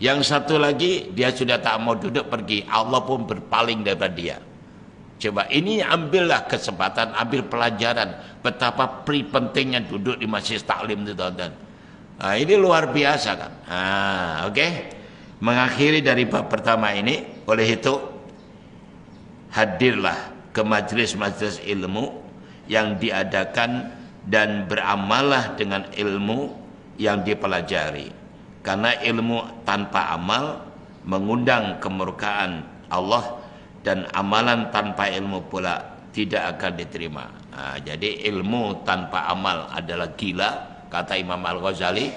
Yang satu lagi dia sudah tak mau duduk, pergi, Allah pun berpaling daripada dia. Coba ini ambillah kesempatan, ambil pelajaran betapa pentingnya duduk di masjid taklim itu, tuan-tuan. Ini luar biasa kan. Okey. Mengakhiri dari bab pertama ini, oleh itu hadirlah ke majlis-majlis ilmu yang diadakan dan beramallah dengan ilmu yang dipelajari. Karena ilmu tanpa amal mengundang kemurkaan Allah, dan amalan tanpa ilmu pula tidak akan diterima. Jadi ilmu tanpa amal adalah gila, kata Imam Al-Ghazali.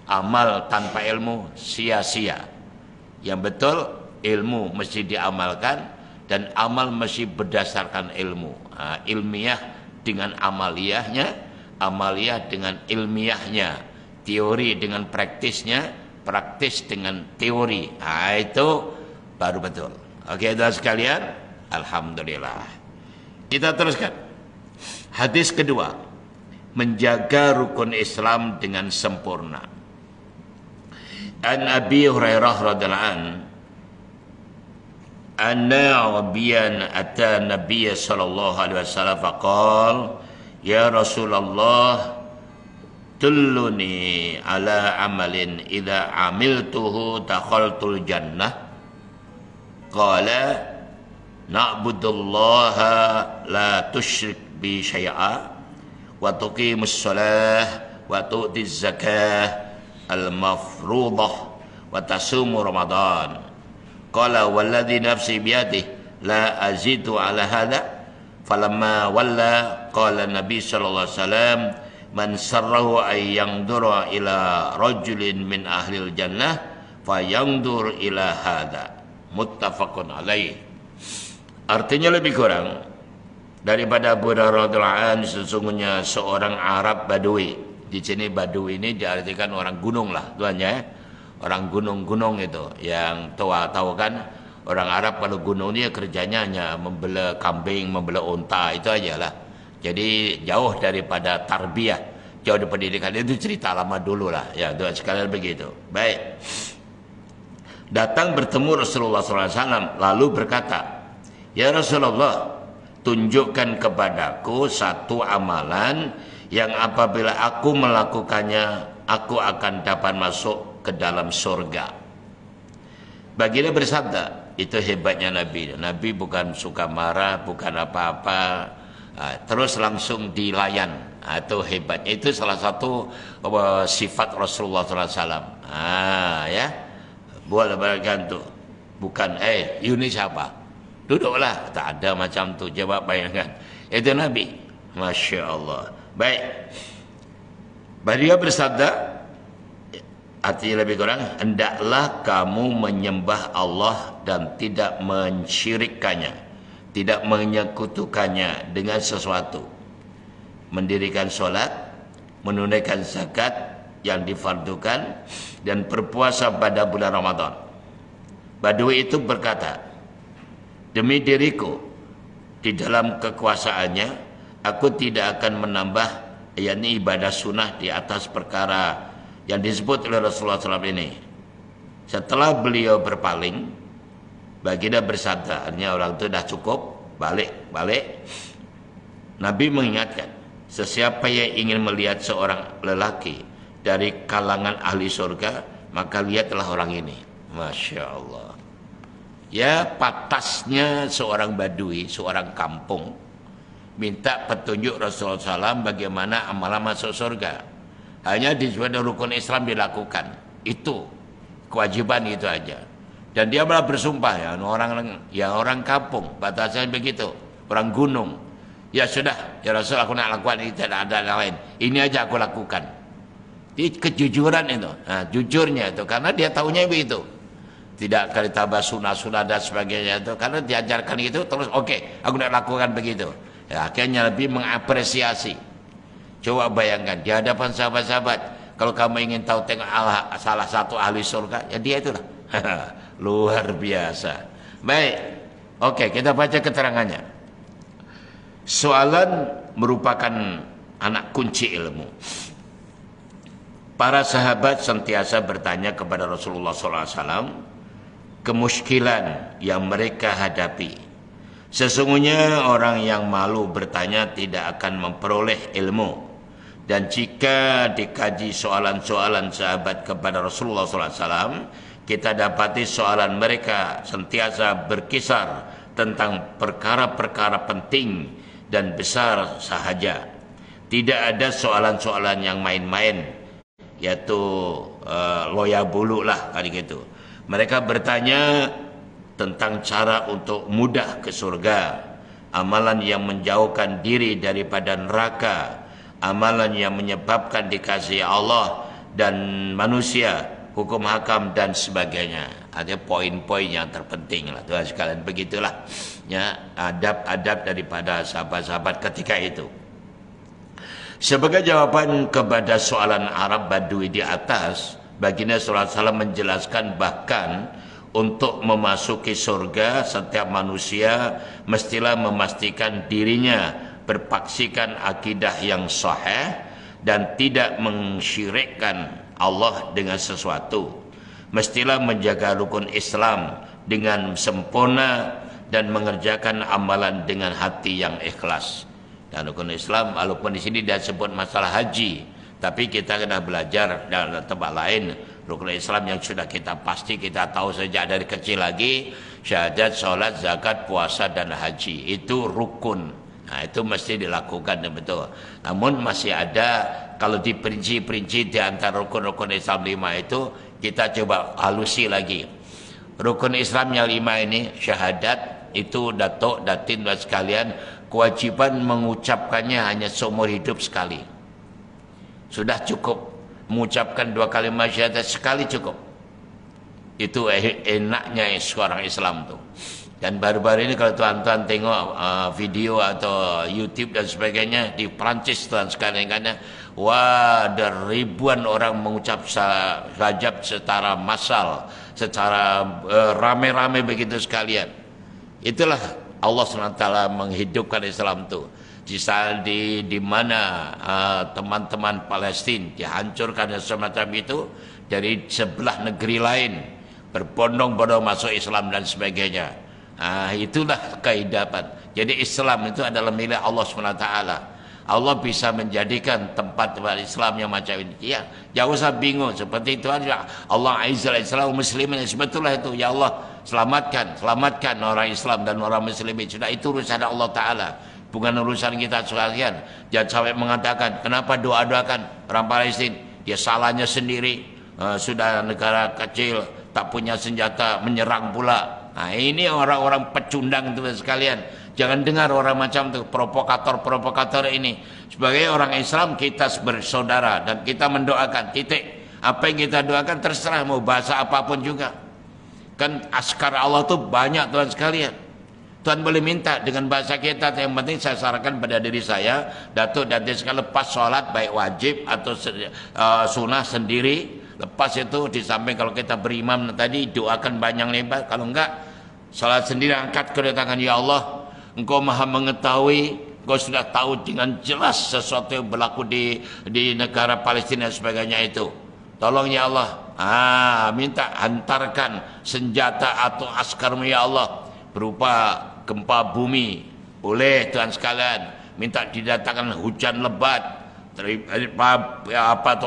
Amal tanpa ilmu sia-sia. Yang betul, ilmu mesti diamalkan dan amal mesti berdasarkan ilmu. Ilmiah dengan amaliyahnya, amaliyah dengan ilmiahnya, teori dengan praktisnya, praktis dengan teori. Itu baru betul. Okey, saudara sekalian, alhamdulillah. Kita teruskan. Hadis kedua, menjaga rukun Islam dengan sempurna. An Abi Hurairah radhiyallahu anhu, anna Arabiyan ata Nabiy sallallahu alaihi wasallam faqal, ya Rasulullah, dulluni ala amalin idza amiltuhu dakhaltul jannah. Qala na'budullaha la tusyrik bi syai'a wa tuqimus shalah wa tu'tiz zakah al-mafruḍah wa tasumu Ramadan. Qala walladhi nafsi biyadihi la azidu ala hadha. Falamma walla qala Nabi sallallahu alaihi wasallam man sarrahu ay yangdura ila rajulin min ahlil jannah fayangdur ila hadha. Muttafaqun alaih. Artinya lebih kurang daripada Abu Hurairah radhiyallahu anhu, sesungguhnya seorang Arab Badui. Di sini Badui ini diartikan orang gunung lah tuannya, orang gunung-gunung itu yang tahu kan. Orang Arab kalau gunung dia kerjanya hanya membela kambing, membela unta, itu aja lah. Jadi jauh daripada tarbiyah, jauh dari pendidikan. Itu cerita lama dulu lah. Ya, tuan sekalian begitu. Baik. Datang bertemu Rasulullah SAW lalu berkata, ya Rasulullah, tunjukkan kepadaku satu amalan yang apabila aku melakukannya, aku akan dapat masuk ke dalam surga. Baginda bersabda, itu hebatnya Nabi. Nabi bukan suka marah, bukan apa-apa, terus langsung dilayan. Itu hebatnya. Itu salah satu sifat Rasulullah SAW. Ya, boleh bergantung. Bukan, ini siapa? Duduklah. Tak ada macam tu. Jawab, bayangkan. Itu Nabi. Masya Allah. Baik. Beliau bersabda, artinya lebih kurang, hendaklah kamu menyembah Allah dan tidak mensyirikkannya, tidak menyekutukannya dengan sesuatu. Mendirikan solat, menunaikan zakat yang difardukan, dan berpuasa pada bulan Ramadan. Badui itu berkata, demi diriku, di dalam kekuasaannya, aku tidak akan menambah, yakni ibadah sunnah di atas perkara yang disebut oleh Rasulullah SAW ini. Setelah beliau berpaling, baginda bersabda, artinya orang itu dah cukup, balik. Nabi mengingatkan, sesiapa yang ingin melihat seorang lelaki dari kalangan ahli surga, maka lihatlah orang ini. Masya Allah. Ya, patasnya seorang badui, seorang kampung, minta petunjuk Rasulullah SAW bagaimana amalan masuk surga. Hanya di sebuah rukun Islam dilakukan. Itu kewajiban itu aja. Dan dia malah bersumpah, orang kampung, batasannya begitu, orang gunung. Ya sudah, ya Rasul, aku nak lakukan ini, tidak ada yang lain. Ini aja aku lakukan. Ini kejujuran itu. Nah, jujurnya itu karena dia tahunya begitu. Tidak akan ditambah sunah-sunah dan sebagainya itu, karena diajarkan itu terus oke, aku nak lakukan begitu. Ya, akhirnya lebih mengapresiasi. Coba bayangkan di hadapan sahabat-sahabat, kalau kamu ingin tahu tengok salah satu ahli surga, ya dia itulah. Luar biasa. Baik, oke, kita baca keterangannya. Soalan merupakan anak kunci ilmu. Para sahabat sentiasa bertanya kepada Rasulullah SAW kemuskilan yang mereka hadapi. Sesungguhnya orang yang malu bertanya tidak akan memperoleh ilmu. Dan jika dikaji soalan-soalan sahabat kepada Rasulullah SAW, kita dapati soalan mereka sentiasa berkisar tentang perkara-perkara penting dan besar sahaja. Tidak ada soalan-soalan yang main-main, yaitu loya bulu lah kali gitu. Mereka bertanya tentang cara untuk mudah ke surga, amalan yang menjauhkan diri daripada neraka, amalan yang menyebabkan dikasihi Allah dan manusia, hukum hakam dan sebagainya. Ada poin-poin yang terpenting lah Tuhan sekalian, begitulah ya adab-adab daripada sahabat-sahabat ketika itu. Sebagai jawaban kepada soalan Arab Badui di atas, baginda sallallahu alaihi wasallam menjelaskan bahkan untuk memasuki surga setiap manusia mestilah memastikan dirinya berpaksikan akidah yang sahih dan tidak mensyirikkan Allah dengan sesuatu. Mestilah menjaga rukun Islam dengan sempurna dan mengerjakan amalan dengan hati yang ikhlas. Dan rukun Islam, walaupun di sini dia sebut masalah haji, tapi kita kena belajar dalam tempat lain. Rukun Islam yang sudah kita pasti kita tahu sejak dari kecil lagi, syahadat, sholat, zakat, puasa dan haji, itu rukun. Nah, itu mesti dilakukan betul. Namun masih ada, kalau diperinci-perinci di antara rukun-rukun Islam 5 itu, kita coba halusi lagi. Rukun Islam yang 5 ini, syahadat, itu datuk, datin dan sekalian, kewajiban mengucapkannya hanya seumur hidup sekali. Sudah cukup mengucapkan 2 kalimat syahadat, sekali cukup. Itu enaknya seorang Islam tuh. Dan baru-baru ini kalau tuan-tuan tengok video atau YouTube dan sebagainya di Perancis tuan sekalian, karena wah, ada ribuan orang mengucap syahadat secara massal, secara rame-rame begitu sekalian. Itulah Allah SWT menghidupkan Islam itu. Di mana teman-teman Palestina dihancurkan dan semacam itu dari sebelah negeri lain, berbondong-bondong masuk Islam dan sebagainya. Itulah kehidupan. Jadi Islam itu adalah milik Allah SWT. Allah bisa menjadikan tempat-tempat Islam yang macam ini. Ya, jangan usah bingung seperti itu aja. Allah Azzza Islam muslimin, sebetulnya itu. Ya Allah, selamatkan orang Islam dan orang muslimin. Sudah, itu urusan Allah Taala, bukan urusan kita sekalian. Jangan sampai mengatakan kenapa doa-doakan orang Palestina. Dia salahnya sendiri. Sudah negara kecil, tak punya senjata, menyerang pula. Nah, ini orang-orang pecundang itu sekalian. Jangan dengar orang macam itu, provokator-provokator ini. Sebagai orang Islam, kita bersaudara dan kita mendoakan, titik. Apa yang kita doakan terserah, mau bahasa apapun juga. Kan askar Allah itu banyak tuan sekalian. Tuan boleh minta dengan bahasa kita, yang penting saya sarankan pada diri saya, datuk dan sekali lepas sholat, baik wajib atau sunnah sendiri. Lepas itu di samping kalau kita berimam tadi, doakan banyak lebar. Kalau enggak, salat sendiri, angkat kedua tangan, ya Allah, Engkau maha mengetahui, Engkau sudah tahu dengan jelas sesuatu yang berlaku di negara Palestina dan sebagainya itu. Tolong ya Allah, minta hantarkan senjata atau askarmu ya Allah, berupa gempa bumi. Boleh Tuhan sekalian, minta didatangkan hujan lebat,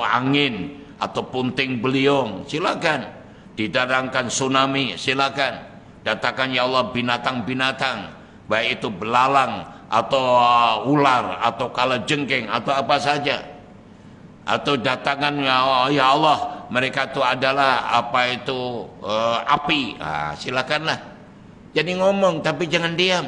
angin, atau punting beliung, silakan. Didatangkan tsunami, silakan. Datangkan ya Allah binatang-binatang, baik itu belalang atau ular atau kalajengking atau apa saja. Atau datangkan ya Allah, mereka itu adalah api. Silakanlah. Jadi ngomong tapi jangan diam.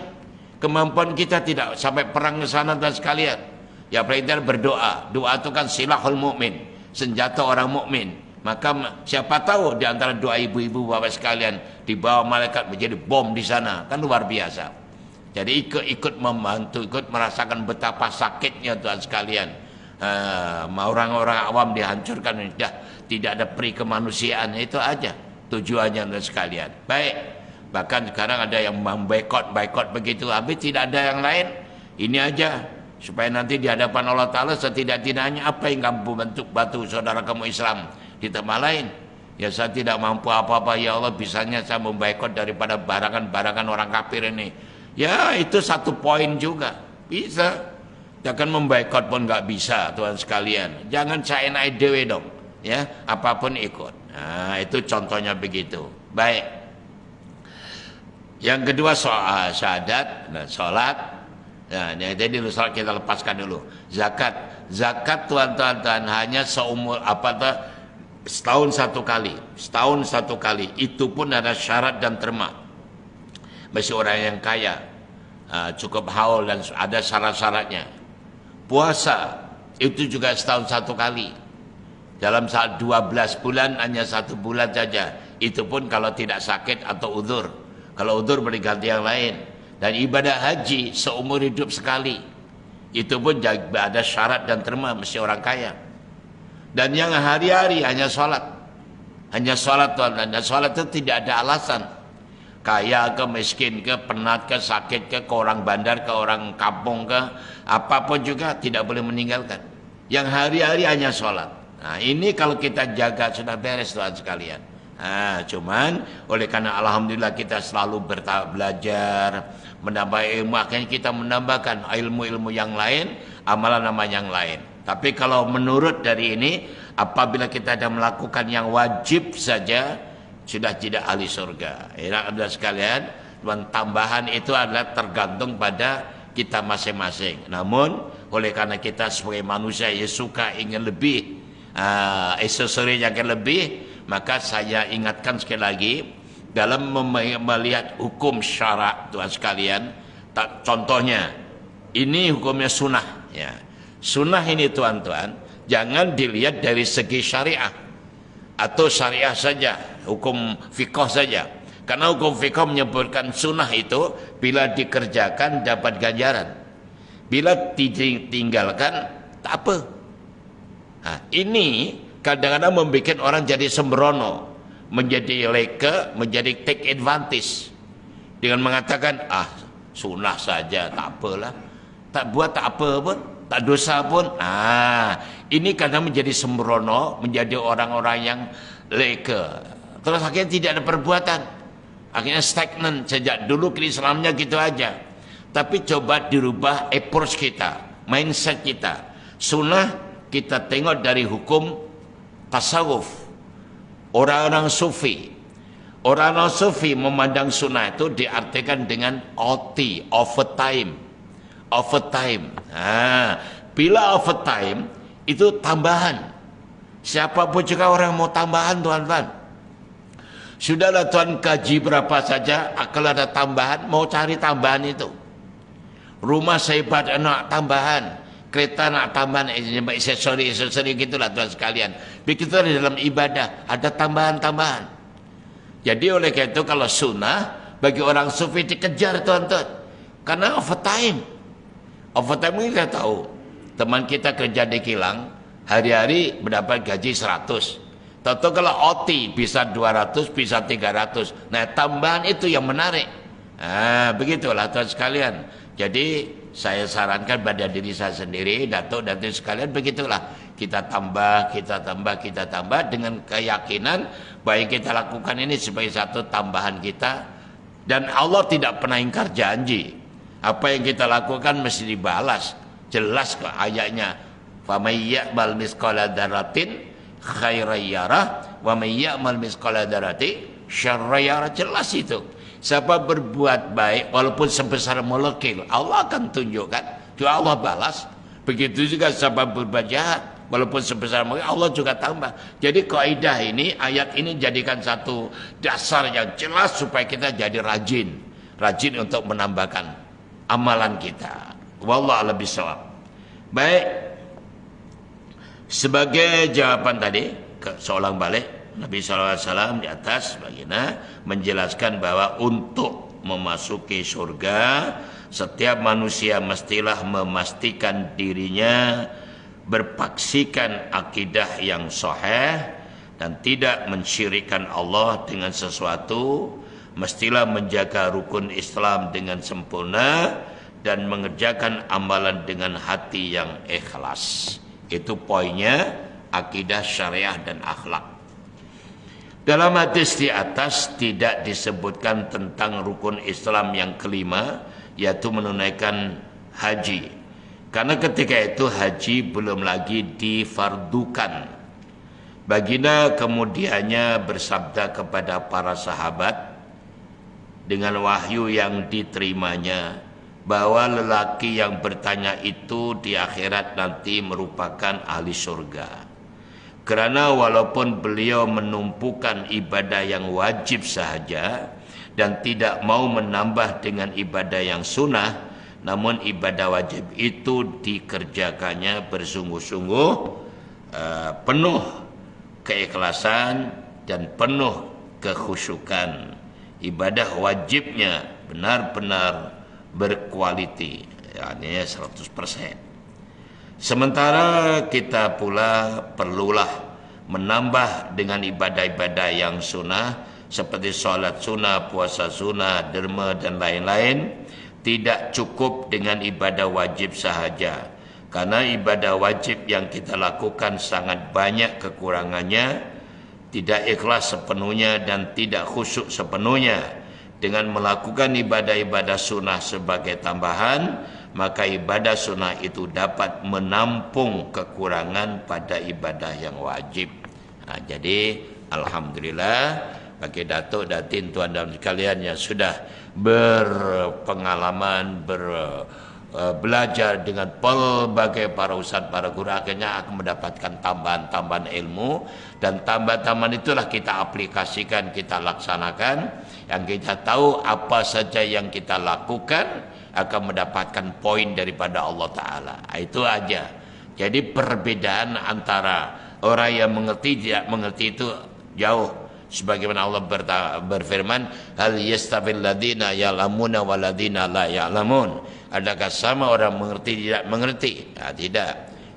Kemampuan kita tidak sampai perang ke sana dan sekalian. Ya perintah berdoa. Doa itu kan silahul mukmin, senjata orang mukmin. Maka siapa tahu di antara doa ibu-ibu bapak sekalian dibawa malaikat menjadi bom di sana, kan luar biasa. Jadi ikut membantu, ikut merasakan betapa sakitnya Tuhan sekalian. Orang-orang awam dihancurkan, tidak ada peri kemanusiaan, itu aja tujuannya Tuhan sekalian. Baik, bahkan sekarang ada yang memboikot begitu, habis tidak ada yang lain. Ini aja supaya nanti di hadapan Allah Ta'ala setidak-tidaknya apa yang kamu bantu saudara kamu Islam di tempat lain. Ya saya tidak mampu apa-apa ya Allah, bisanya saya memboikot daripada barangan-barangan orang kafir ini. Ya itu satu poin juga, bisa. Jangan memboikot pun nggak bisa Tuhan sekalian. Jangan saya naik dewe dong, ya apapun ikut. Nah itu contohnya begitu. Baik. Yang kedua soal syahadat, sholat. Nah, jadi sholat kita lepaskan dulu. Zakat tuan-tuan hanya seumur setahun satu kali. Itu pun ada syarat dan terma. Masih orang yang kaya, cukup haul dan ada syarat-syaratnya. Puasa itu juga setahun satu kali. Dalam saat 12 bulan hanya 1 bulan saja. Itu pun kalau tidak sakit atau uzur. Kalau uzur boleh ganti yang lain. Dan ibadah haji seumur hidup sekali. Itu pun ada syarat dan terma, mesti orang kaya. Dan yang hari-hari hanya sholat. Hanya sholat Tuhan. Dan sholat itu tidak ada alasan. Kaya ke, miskin ke, penat ke, sakit ke orang bandar ke, orang kampung ke, apapun juga tidak boleh meninggalkan. Yang hari-hari hanya sholat. Nah ini kalau kita jaga sudah beres Tuhan sekalian. Nah, cuman oleh karena alhamdulillah kita selalu belajar, menambah ilmu, akhirnya kita menambahkan ilmu-ilmu yang lain, amalan-amalan yang lain. Tapi kalau menurut dari ini, apabila kita ada melakukan yang wajib saja, sudah tidak ahli surga. Ya, ada sekalian, tambahan itu adalah tergantung pada kita masing-masing. Namun oleh karena kita sebagai manusia yang suka ingin lebih, aksesori yang lebih, maka saya ingatkan sekali lagi dalam melihat hukum syarak Tuhan sekalian. Contohnya ini hukumnya sunnah ya. Sunnah ini tuan-tuan jangan dilihat dari segi syariah atau syariah saja, hukum fiqh saja. Karena hukum fiqh menyebutkan sunnah itu bila dikerjakan dapat ganjaran, bila ditinggalkan tak apa. Nah, ini kadang-kadang membuat orang jadi sembrono, menjadi leka, menjadi take advantage dengan mengatakan sunnah saja tak apalah, tak buat tak apa pun, tak dosa pun. Ini kadang menjadi sembrono, menjadi orang-orang yang leka. Terus akhirnya tidak ada perbuatan, akhirnya stagnan. Sejak dulu keislamannya gitu aja. Tapi coba dirubah approach kita, mindset kita. Sunnah kita tengok dari hukum tasawuf, orang-orang sufi. Orang-orang sufi memandang sunnah itu diartikan dengan OT, overtime. Bila overtime itu tambahan. Siapapun juga orang mau tambahan, tuan-tuan. Sudahlah tuan gaji berapa saja, kalau ada tambahan mau cari tambahan itu. Rumah sehebat nak tambahan, kereta nak tambahan, aksesori gitulah tuan sekalian. Begitu di dalam ibadah ada tambahan-tambahan. Jadi oleh karena itu kalau sunnah bagi orang sufi dikejar tuan-tuan, karena overtime. Overtime ini kita tahu, teman kita kerja di kilang hari-hari mendapat gaji 100. Tahu kalau OT bisa 200, bisa 300. Nah, tambahan itu yang menarik. Begitulah tuan sekalian. Jadi saya sarankan pada diri saya sendiri, Datuk sekalian, begitulah. Kita tambah dengan keyakinan bahwa yang kita lakukan ini sebagai satu tambahan kita. Dan Allah tidak pernah ingkar janji. Apa yang kita lakukan mesti dibalas. Jelas kok ayatnya. فَمَنْ يَعْمَلْ مِثْقَالَ ذَرَّةٍ خَيْرًا يَرَهُ وَمَنْ يَعْمَلْ مِثْقَالَ ذَرَّةٍ شَرًّا يَرَهُ. Jelas itu. Siapa berbuat baik walaupun sebesar molekul, Allah akan tunjukkan, juga Allah balas. Begitu juga siapa berbuat jahat walaupun sebesar molekul, Allah juga tambah. Jadi kaidah ini, ayat ini jadikan satu dasar yang jelas supaya kita jadi rajin untuk menambahkan amalan kita. Wallahu a'lam bishawab. Baik, sebagai jawaban tadi, seolah balik Nabi SAW di atas baginda menjelaskan bahwa untuk memasuki surga setiap manusia mestilah memastikan dirinya berpaksikan akidah yang sahih dan tidak mensyirikkan Allah dengan sesuatu, mestilah menjaga rukun Islam dengan sempurna dan mengerjakan amalan dengan hati yang ikhlas. Itu poinnya akidah, syariah dan akhlak. Dalam hadis di atas tidak disebutkan tentang rukun Islam yang kelima, yaitu menunaikan haji. Karena ketika itu haji belum lagi difardukan. Baginda kemudiannya bersabda kepada para sahabat dengan wahyu yang diterimanya, bahwa lelaki yang bertanya itu di akhirat nanti merupakan ahli surga. Kerana walaupun beliau menumpukan ibadah yang wajib sahaja dan tidak mau menambah dengan ibadah yang sunnah, namun ibadah wajib itu dikerjakannya bersungguh-sungguh, penuh keikhlasan dan penuh kekhusyukan. Ibadah wajibnya benar-benar berkualiti, yakni 100%. Sementara kita pula perlulah menambah dengan ibadah-ibadah yang sunnah seperti solat sunnah, puasa sunnah, derma dan lain-lain. Tidak cukup dengan ibadah wajib sahaja, karena ibadah wajib yang kita lakukan sangat banyak kekurangannya, tidak ikhlas sepenuhnya dan tidak khusyuk sepenuhnya. Dengan melakukan ibadah-ibadah sunnah sebagai tambahan, maka ibadah sunnah itu dapat menampung kekurangan pada ibadah yang wajib. Jadi alhamdulillah bagi Datuk, Datin, tuan dan sekalian yang sudah berpengalaman, belajar dengan pelbagai para ustaz, para guru, akhirnya akan mendapatkan tambahan-tambahan ilmu, dan tambahan-tambahan itulah kita aplikasikan, kita laksanakan, yang kita tahu apa saja yang kita lakukan akan mendapatkan poin daripada Allah Ta'ala. Itu aja. Jadi perbedaan antara orang yang mengerti, tidak mengerti itu jauh. Sebagaimana Allah berfirman, hal yastawil ladina ya'lamuna wal ladina la ya'lamun. Adakah sama orang mengerti tidak mengerti? Ya, tidak.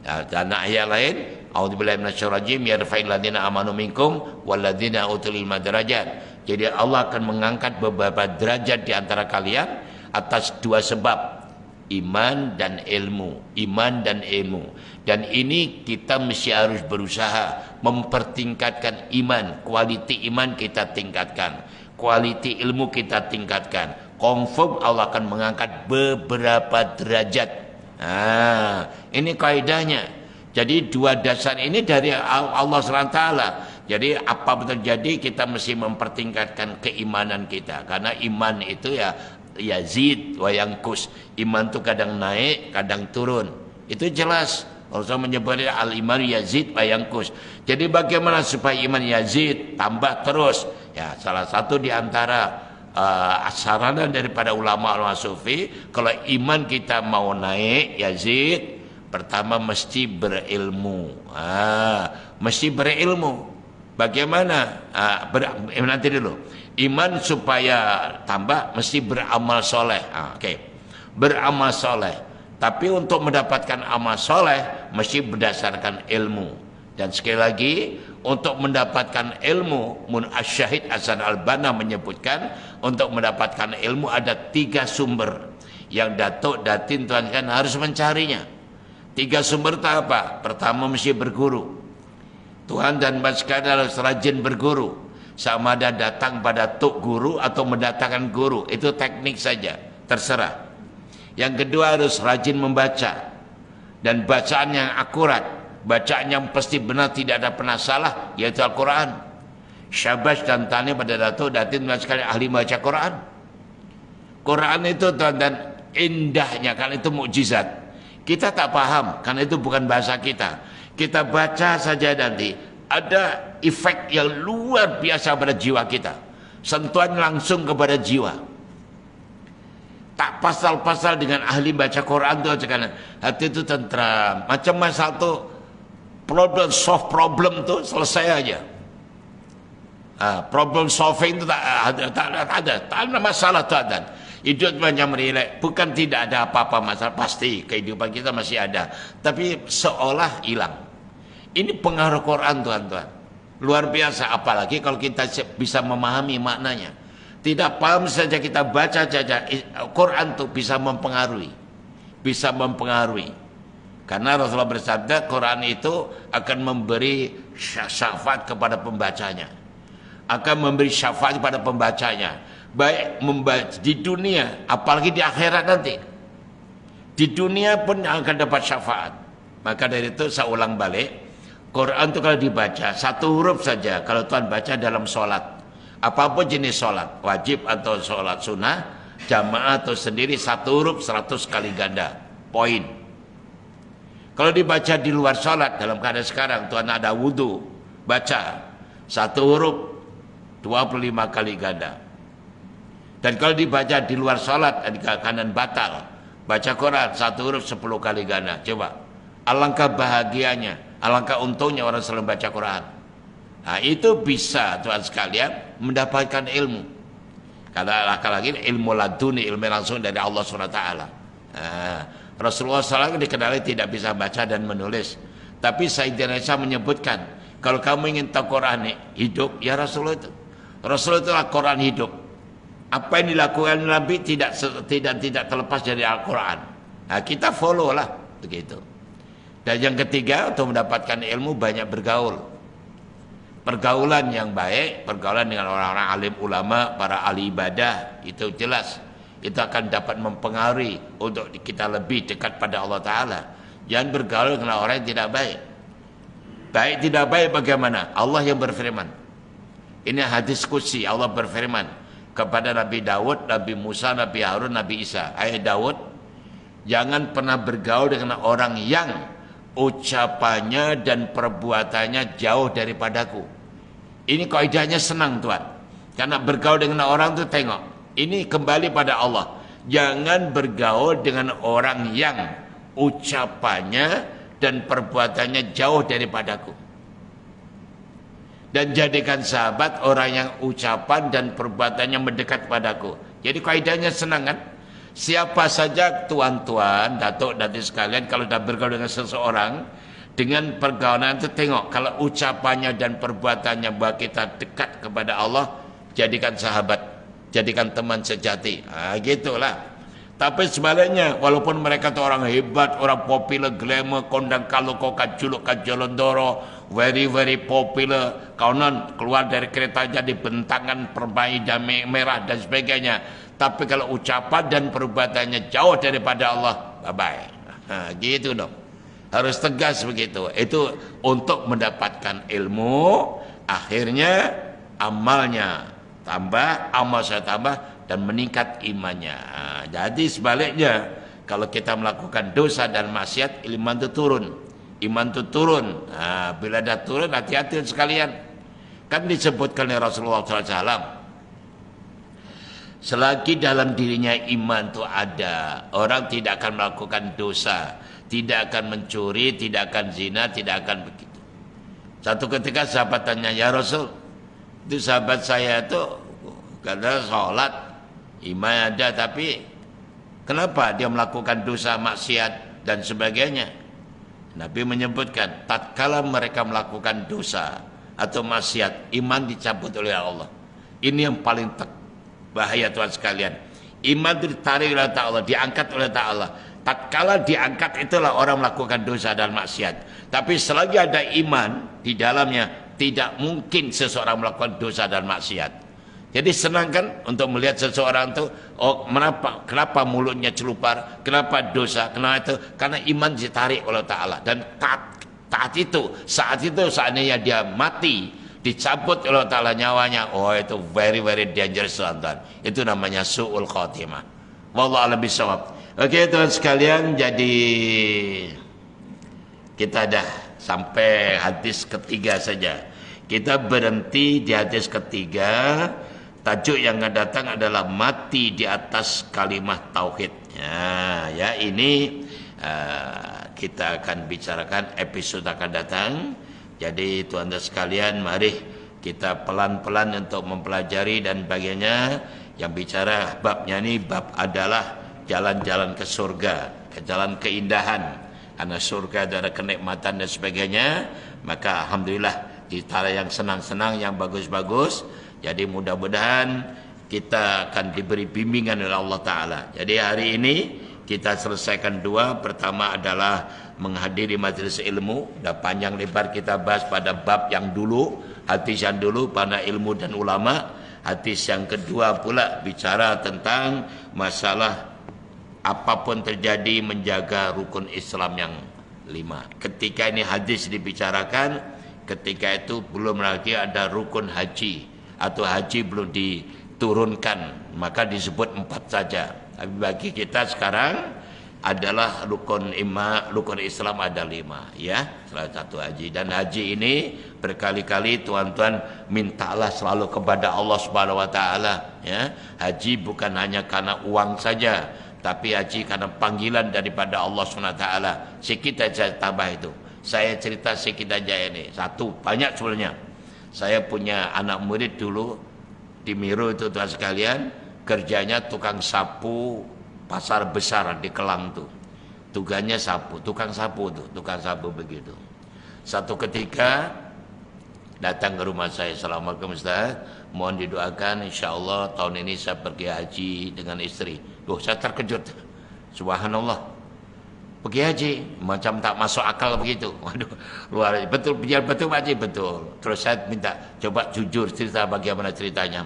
Ya, dan ayat lain, a'udzubillahi minasyaitonir rajim, yarfa'il ladina amanu minkum wal ladina utul ilma darajat. Jadi Allah akan mengangkat beberapa derajat di antara kalian atas dua sebab, iman dan ilmu. Iman dan ilmu. Dan ini kita mesti harus berusaha mempertingkatkan iman. Kualiti iman kita tingkatkan, kualiti ilmu kita tingkatkan. Confirm Allah akan mengangkat beberapa derajat. Ini kaidahnya. Jadi dua dasar ini dari Allah SWT. Jadi apa terjadi, kita mesti mempertingkatkan keimanan kita. Karena iman itu ya yazid wa yanqus. Iman itu kadang naik, kadang turun. Itu jelas. Rasulullah menyebutnya al-iman yazid wa yanqus. Jadi bagaimana supaya iman yazid, tambah terus? Ya, salah satu di antara saranan daripada ulama sufi, kalau iman kita mau naik yazid, pertama mesti berilmu. Mesti berilmu. Bagaimana? Nanti dulu. Iman supaya tambah mesti beramal soleh. Oke. Beramal soleh. Tapi untuk mendapatkan amal soleh mesti berdasarkan ilmu. Dan sekali lagi, untuk mendapatkan ilmu, Asy-Syahid Hasan Al-Banna menyebutkan, untuk mendapatkan ilmu ada 3 sumber yang datuk datin tuan kan harus mencarinya. 3 sumber itu apa? Pertama mesti berguru. Tuhan dan mas sekalian harus rajin berguru. Sama ada datang pada tuk guru atau mendatangkan guru, itu teknik saja, terserah. Yang kedua harus rajin membaca, dan bacaan yang akurat, bacaan yang pasti benar, tidak ada pernah salah, yaitu Al-Quran. Syabas dan tanya pada datuk datin mas sekalian ahli baca Quran. Quran itu dan indahnya, kan itu mukjizat. Kita tak paham, karena itu bukan bahasa kita. Kita baca saja nanti, ada efek yang luar biasa pada jiwa kita. Sentuhan langsung kepada jiwa. Tak pasal-pasal dengan ahli baca Quran tu sekarang. Hati itu tentram. Macam masalah tu, problem, solve problem tu selesai aja. Problem solving tu tak ada masalah tu ada. Hidup macam relax. Bukan tidak ada apa-apa masalah. Pasti kehidupan kita masih ada. Tapi seolah hilang. Ini pengaruh Quran tuan-tuan. Luar biasa. Apalagi kalau kita bisa memahami maknanya. Tidak paham saja kita baca saja. Quran itu bisa mempengaruhi. Bisa mempengaruhi. Karena Rasulullah bersabda, Quran itu akan memberi syafaat kepada pembacanya. Akan memberi syafaat kepada pembacanya. Baik membaca di dunia, apalagi di akhirat nanti. Di dunia pun akan dapat syafaat. Maka dari itu saya ulang balik, Quran itu kalau dibaca 1 huruf saja, kalau Tuhan baca dalam sholat, apapun jenis sholat, wajib atau sholat sunnah, jamaah atau sendiri, 1 huruf 100 kali ganda, poin. Kalau dibaca di luar sholat, dalam keadaan sekarang Tuhan ada wudhu, baca 1 huruf 25 kali ganda. Dan kalau dibaca di luar sholat, di kanan batal, baca Quran 1 huruf 10 kali ganda. Coba, alangkah bahagianya, alangkah untungnya orang selalu baca Quran. Nah, itu bisa tuan sekalian mendapatkan ilmu. Karena lagi ilmu laduni, ilmu langsung dari Allah SWT. Rasulullah SAW dikenali tidak bisa baca dan menulis. Tapi Sayyidina Aisyah menyebutkan, kalau kamu ingin tahu Quran hidup, ya Rasulullah itu. Rasulullah itu Quran hidup. Apa yang dilakukan Nabi tidak terlepas dari Al-Quran. Nah, kita follow lah begitu. Dan yang ketiga, untuk mendapatkan ilmu banyak bergaul. Pergaulan yang baik, pergaulan dengan orang-orang alim ulama, para ahli ibadah, itu jelas. Itu akan dapat mempengaruhi untuk kita lebih dekat pada Allah Ta'ala. Jangan bergaul dengan orang yang tidak baik. Baik tidak baik bagaimana? Allah yang berfirman. Ini hadis qudsi, Allah berfirman kepada Nabi Daud, Nabi Musa, Nabi Harun, Nabi Isa. Ayat Daud, Jangan pernah bergaul dengan orang yang ucapannya dan perbuatannya jauh daripadaku. Ini kaidahnya senang tuan. Karena bergaul dengan orang itu tengok. Ini kembali pada Allah. Jangan bergaul dengan orang yang ucapannya dan perbuatannya jauh daripadaku. Dan jadikan sahabat orang yang ucapan dan perbuatannya mendekat padaku. Jadi kaidahnya senang kan? Siapa saja tuan-tuan, datuk-datuk sekalian, kalau dah bergaul dengan seseorang, dengan pergaulan itu tengok, kalau ucapannya dan perbuatannya buat kita dekat kepada Allah, jadikan sahabat, jadikan teman sejati. Gitulah. Tapi sebaliknya, walaupun mereka tu orang hebat, orang popular, glamour, kondang kalau kau kajuluk kajolondoro, very very popular, kaunan keluar dari kereta jadi bentangan permai damai merah dan sebagainya. Tapi kalau ucapan dan perbuatannya jauh daripada Allah, bye-bye. Gitu dong. Harus tegas begitu. Itu untuk mendapatkan ilmu, akhirnya amalnya tambah, amal saya tambah, dan meningkat imannya. Jadi sebaliknya, kalau kita melakukan dosa dan maksiat, iman itu turun. Iman itu turun. Bila dah turun, hati-hati sekalian. Kan disebutkan oleh Rasulullah SAW, selagi dalam dirinya iman itu ada, orang tidak akan melakukan dosa, tidak akan mencuri, tidak akan zina, tidak akan begitu. Satu ketika sahabat tanya, ya Rasul, itu sahabat saya itu kata sholat, iman ada, tapi kenapa dia melakukan dosa, maksiat dan sebagainya? Nabi menyebutkan, tatkala mereka melakukan dosa atau maksiat, iman dicabut oleh Allah. Ini yang paling bahaya tuan sekalian. Iman itu ditarik oleh Allah, diangkat oleh Allah. Tatkala diangkat, itulah orang melakukan dosa dan maksiat. Tapi selagi ada iman di dalamnya, tidak mungkin seseorang melakukan dosa dan maksiat. Jadi senang kan untuk melihat seseorang itu, oh kenapa mulutnya celupar, kenapa dosa, kenapa itu? Karena iman ditarik oleh Ta'ala. Dan saat itu seandainya dia mati, dicabut oleh Ta'ala nyawanya, oh itu very very dangerous tuan-tuan. Itu namanya su'ul khatimah. Wallahu a'lam bishawab. Oke tuan sekalian, jadi kita dah sampai hadis ketiga saja. Kita berhenti di hadis ketiga. Tajuk yang akan datang adalah mati di atas kalimat tauhid. Ya ini kita akan bicarakan episode akan datang. Jadi tuan-tuan sekalian, mari kita pelan-pelan untuk mempelajari dan bagiannya. Yang bicara babnya ini, bab adalah jalan-jalan ke surga, ke jalan keindahan. Karena surga ada kenikmatan dan sebagainya. Maka alhamdulillah ditara yang senang-senang, yang bagus-bagus. Jadi mudah-mudahan kita akan diberi bimbingan oleh Allah Ta'ala. Jadi hari ini kita selesaikan dua. Pertama adalah menghadiri majelis ilmu. Dah panjang lebar kita bahas pada bab yang dulu, hadis yang dulu pada ilmu dan ulama. Hadis yang kedua pula bicara tentang masalah apapun terjadi menjaga rukun Islam yang 5. Ketika ini hadis dibicarakan, ketika itu belum lagi ada rukun haji atau haji belum diturunkan, maka disebut 4 saja. Tapi bagi kita sekarang adalah rukun Islam ada 5, ya, salah satu haji. Dan haji ini berkali-kali tuan-tuan mintalah selalu kepada Allah Subhanahu wa taala, ya. Haji bukan hanya karena uang saja, tapi haji karena panggilan daripada Allah Subhanahu wa taala. Sikit saja tambah itu. Saya cerita sikit aja ini. Satu, banyak sebenarnya. Saya punya anak murid dulu di Miro itu tuan sekalian, kerjanya tukang sapu pasar besar di Kelang tuh. Tugasnya sapu, tukang sapu begitu. Satu ketika datang ke rumah saya, Assalamualaikum Ustaz, mohon didoakan insyaallah tahun ini saya pergi haji dengan istri. Loh, saya terkejut. Subhanallah. Pergi haji, macam tak masuk akal begitu. Waduh, luar betul, betul Pak Haji, betul. Terus saya minta coba jujur cerita bagaimana ceritanya.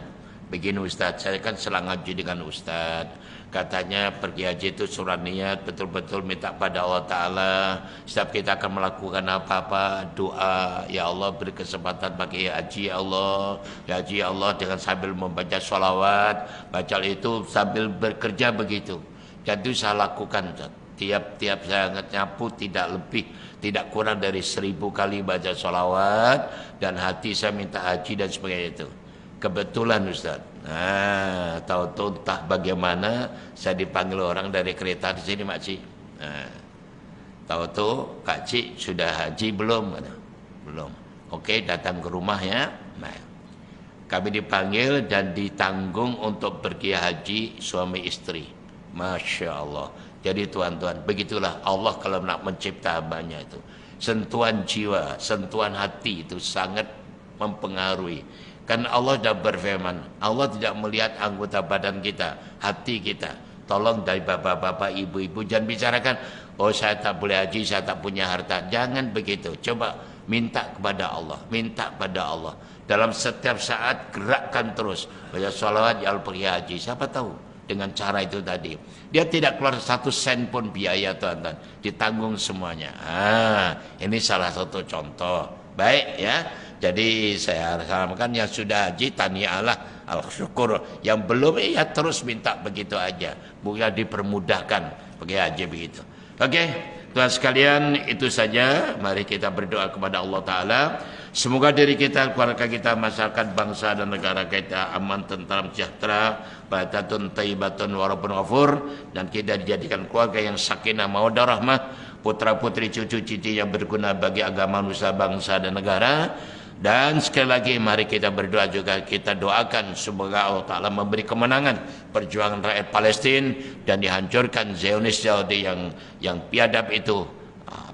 Begini Ustaz, saya kan selang haji dengan Ustaz. Katanya pergi haji itu surat niat, betul-betul minta pada Allah Ta'ala. Setiap kita akan melakukan apa-apa, doa, ya Allah beri kesempatan bagi haji ya Allah. Ya haji ya Allah, dengan sambil membaca sholawat, baca itu sambil bekerja begitu. Jadi saya lakukan Ustaz. tiap-tiap saya nyapu tidak lebih, tidak kurang dari 1000 kali baca sholawat, dan hati saya minta haji dan sebagainya itu. Kebetulan Ustaz, tahu-tahu entah bagaimana saya dipanggil orang dari kereta di sini, Makcik. Tahu-tahu Kak Cik sudah haji belum? Belum. Oke, datang ke rumahnya. Kami dipanggil dan ditanggung untuk pergi haji suami istri. Masya Allah. Jadi tuan-tuan, begitulah Allah kalau nak mencipta hambanya itu. Sentuhan jiwa, sentuhan hati itu sangat mempengaruhi. Kan Allah sudah berfirman, Allah tidak melihat anggota badan kita, hati kita. Tolong dari bapak-bapak, ibu-ibu, jangan bicarakan, oh saya tak boleh haji, saya tak punya harta. Jangan begitu. Coba minta kepada Allah, minta pada Allah. Dalam setiap saat gerakkan terus. Baca sholawat, ya Allah pergi haji. Siapa tahu dengan cara itu tadi. Dia tidak keluar 1 sen pun biaya tuan-tuan. Ditanggung semuanya. Ini salah satu contoh. Baik ya. Jadi saya sarankan yang sudah haji, tanialah, al-syukur. Yang belum ya terus minta begitu aja. Bukan dipermudahkan pergi haji begitu. Oke, tuan sekalian, itu saja. Mari kita berdoa kepada Allah Ta'ala. Semoga diri kita, keluarga kita, masyarakat, bangsa dan negara kita aman, tentram, sejahtera, bahagiatun, thayyibatun, warabun ghafur, dan kita dijadikan keluarga yang sakinah, mawaddah, rahmah, putra-putri, cucu-cucu yang berguna bagi agama, nusa, bangsa dan negara. Dan sekali lagi mari kita berdoa juga, kita doakan semoga Allah Ta'ala memberi kemenangan perjuangan rakyat Palestin dan dihancurkan Zionis Yahudi yang biadab itu.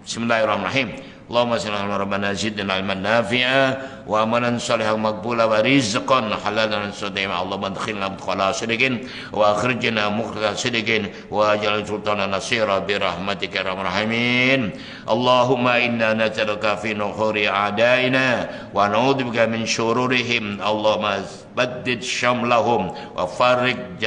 Bismillahirrahmanirrahim. Allahumma salli ala rabbana zidna ilman nafi'a wa amalan salihan maqbula wa rizqan halalan sadiqa. Allahumma adkhilna mudkhala sidqin wa akhrijna mukhraja sidqin wa ajal sultana nasira bi rahmatika ya arhamar rahimin. Allahumma inna nas'aluka fi nuhuri a'daina wa na'udzubika min syururihim. Allahumma baddid syamlahum wa farriq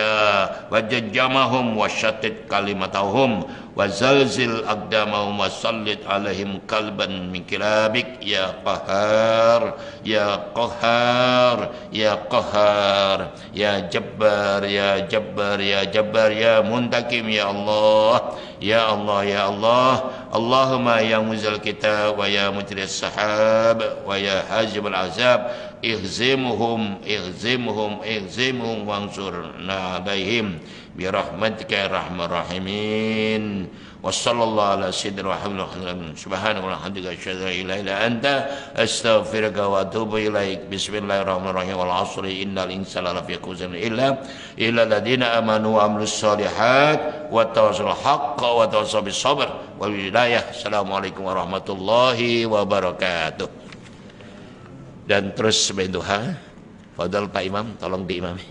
wajjamahum wa shattit kalimatahum wa zalzil aqdamahum wa sallit alaihim kalban min kilabik ya qahar ya qahar ya qahar ya jabbar ya jabbar ya jabbar ya muntakim ya Allah ya Allah ya Allah. Allahumma ya muzal kitab wa ya mujris sahab wa ya hajibul azab ihzimhum wansurna alaihim birahmatika ya arhamar rahimin. Wassallallahu ala sayyidina Muhammad subhanahu wa ta'ala asyhadu an la ilaha illa anta astaghfiruka wa atubu ilaik. Bismillahirrahmanirrahim. Wal 'asri innal insana lafi khusr illa alladziina amanu wa 'amilus shalihat wa tawassaw bil haqqi wa tawassaw bis sabr wal hidayah. Assalamualaikum warahmatullahi wabarakatuh. Dan terus sebelum duha, fadhal Pak Imam, tolong diimami.